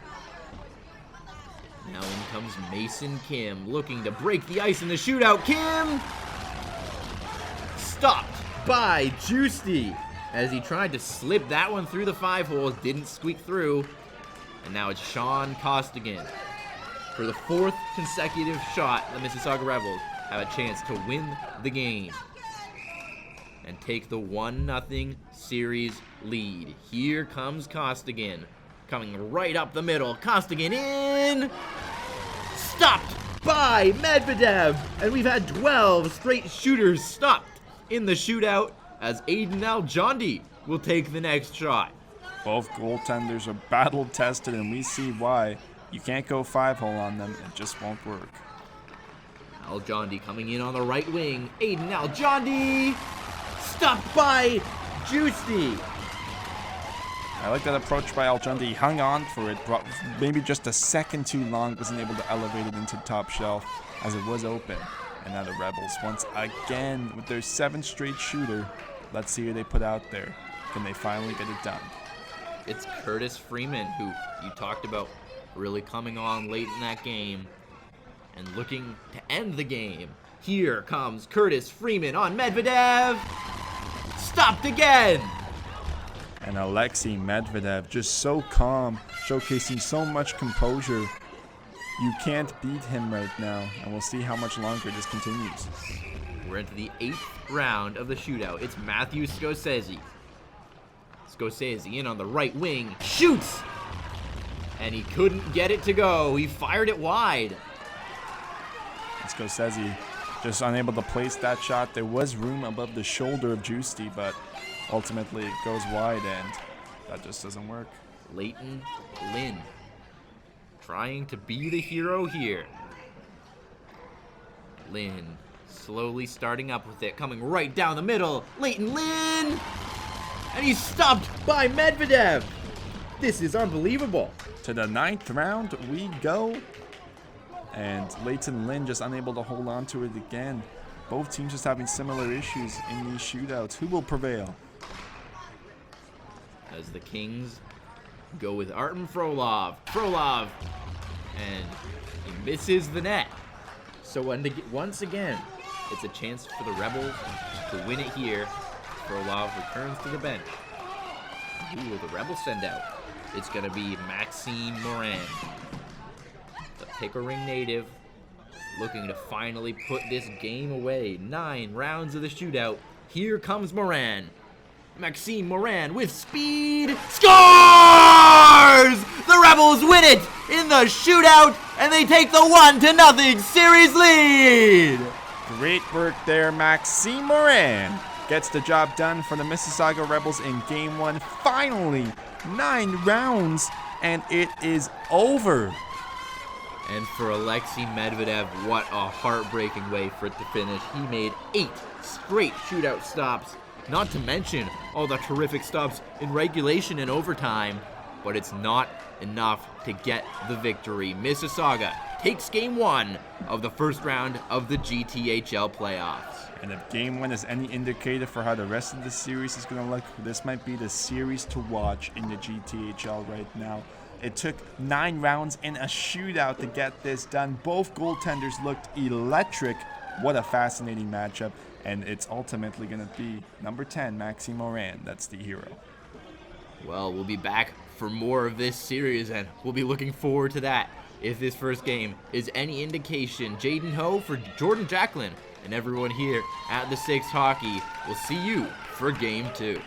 Now in comes Mason Kim, looking to break the ice in the shootout. Kim! Stopped by Juicy as he tried to slip that one through the 5 holes, didn't squeak through. And now it's Sean Costigan. For the 4th consecutive shot, the Mississauga Rebels have a chance to win the game and take the 1-0 series lead. Here comes Costigan, coming right up the middle. Costigan in! Stopped by Medvedev! And we've had 12 straight shooters stopped in the shootout as Aiden Aljondi will take the next shot. Both goaltenders are battle tested, and we see why. You can't go 5-hole on them, it just won't work. Aljondi coming in on the right wing. Aiden Aljondi! Stopped by Juicy! I like that approach by Aljondi. He hung on for it, brought maybe just a second too long, wasn't able to elevate it into the top shelf as it was open. And now the Rebels, once again, with their 7th straight shooter, let's see who they put out there. Can they finally get it done? It's Curtis Freeman, who you talked about really coming on late in that game and looking to end the game. Here comes Curtis Freeman on Medvedev. stopped again. And Alexeimedvedev just so calm, showcasing so much composure. You can't beat him right now, and we'll see how much longer this continues. We're into the 8th round of the shootout. It's Matthew Scorsese. Scorsese in on the right wing, shoots! And he couldn't get it to go. He fired it wide. Scorsese just unable to place that shot. There was room above the shoulder of Juicy, but ultimately it goes wide, and that just doesn't work. Leighton Lynn trying to be the hero here. Lynn slowly starting up with it, coming right down the middle. Leighton Lynn! And he's stopped by Medvedev. This is unbelievable. To the 9th round we go. And Leighton Lynn just unable to hold on to it again. Both teams just having similar issues in these shootouts. Who will prevail? As the Kings go with Artem Frolov. And he misses the net. So once again, it's a chance for the Rebels to win it here. Frolov returns to the bench. Who will the Rebels send out? It's going to be Maxime Morin, the Pickering native, looking to finally put this game away. 9 rounds of the shootout. Here comes Morin. Maxime Morin with speed. Scores! The Rebels win it in the shootout, and they take the 1-0 series lead. Great work there, Maxime Morin. Gets the job done for the Mississauga Rebels in Game 1. Finally, 9 rounds, and it is over. And for Alexeimedvedev, what a heartbreaking way for it to finish. He made 8 straight shootout stops, not to mention all the terrific stops in regulation and overtime, but it's not enough to get the victory. Mississauga takes Game 1 of the first round of the GTHL playoffs. And if Game 1 is any indicator for how the rest of the series is going to look, this might be the series to watch in the GTHL right now. It took 9 rounds in a shootout to get this done. Both goaltenders looked electric. What a fascinating matchup. And it's ultimately going to be number 10, Maxime Morin. That's the hero. Well, we'll be back for more of this series, and we'll be looking forward to that. If this first game is any indication, Jaden Ho for Jordan Jacklin and everyone here at the 6 Hockey will see you for Game 2.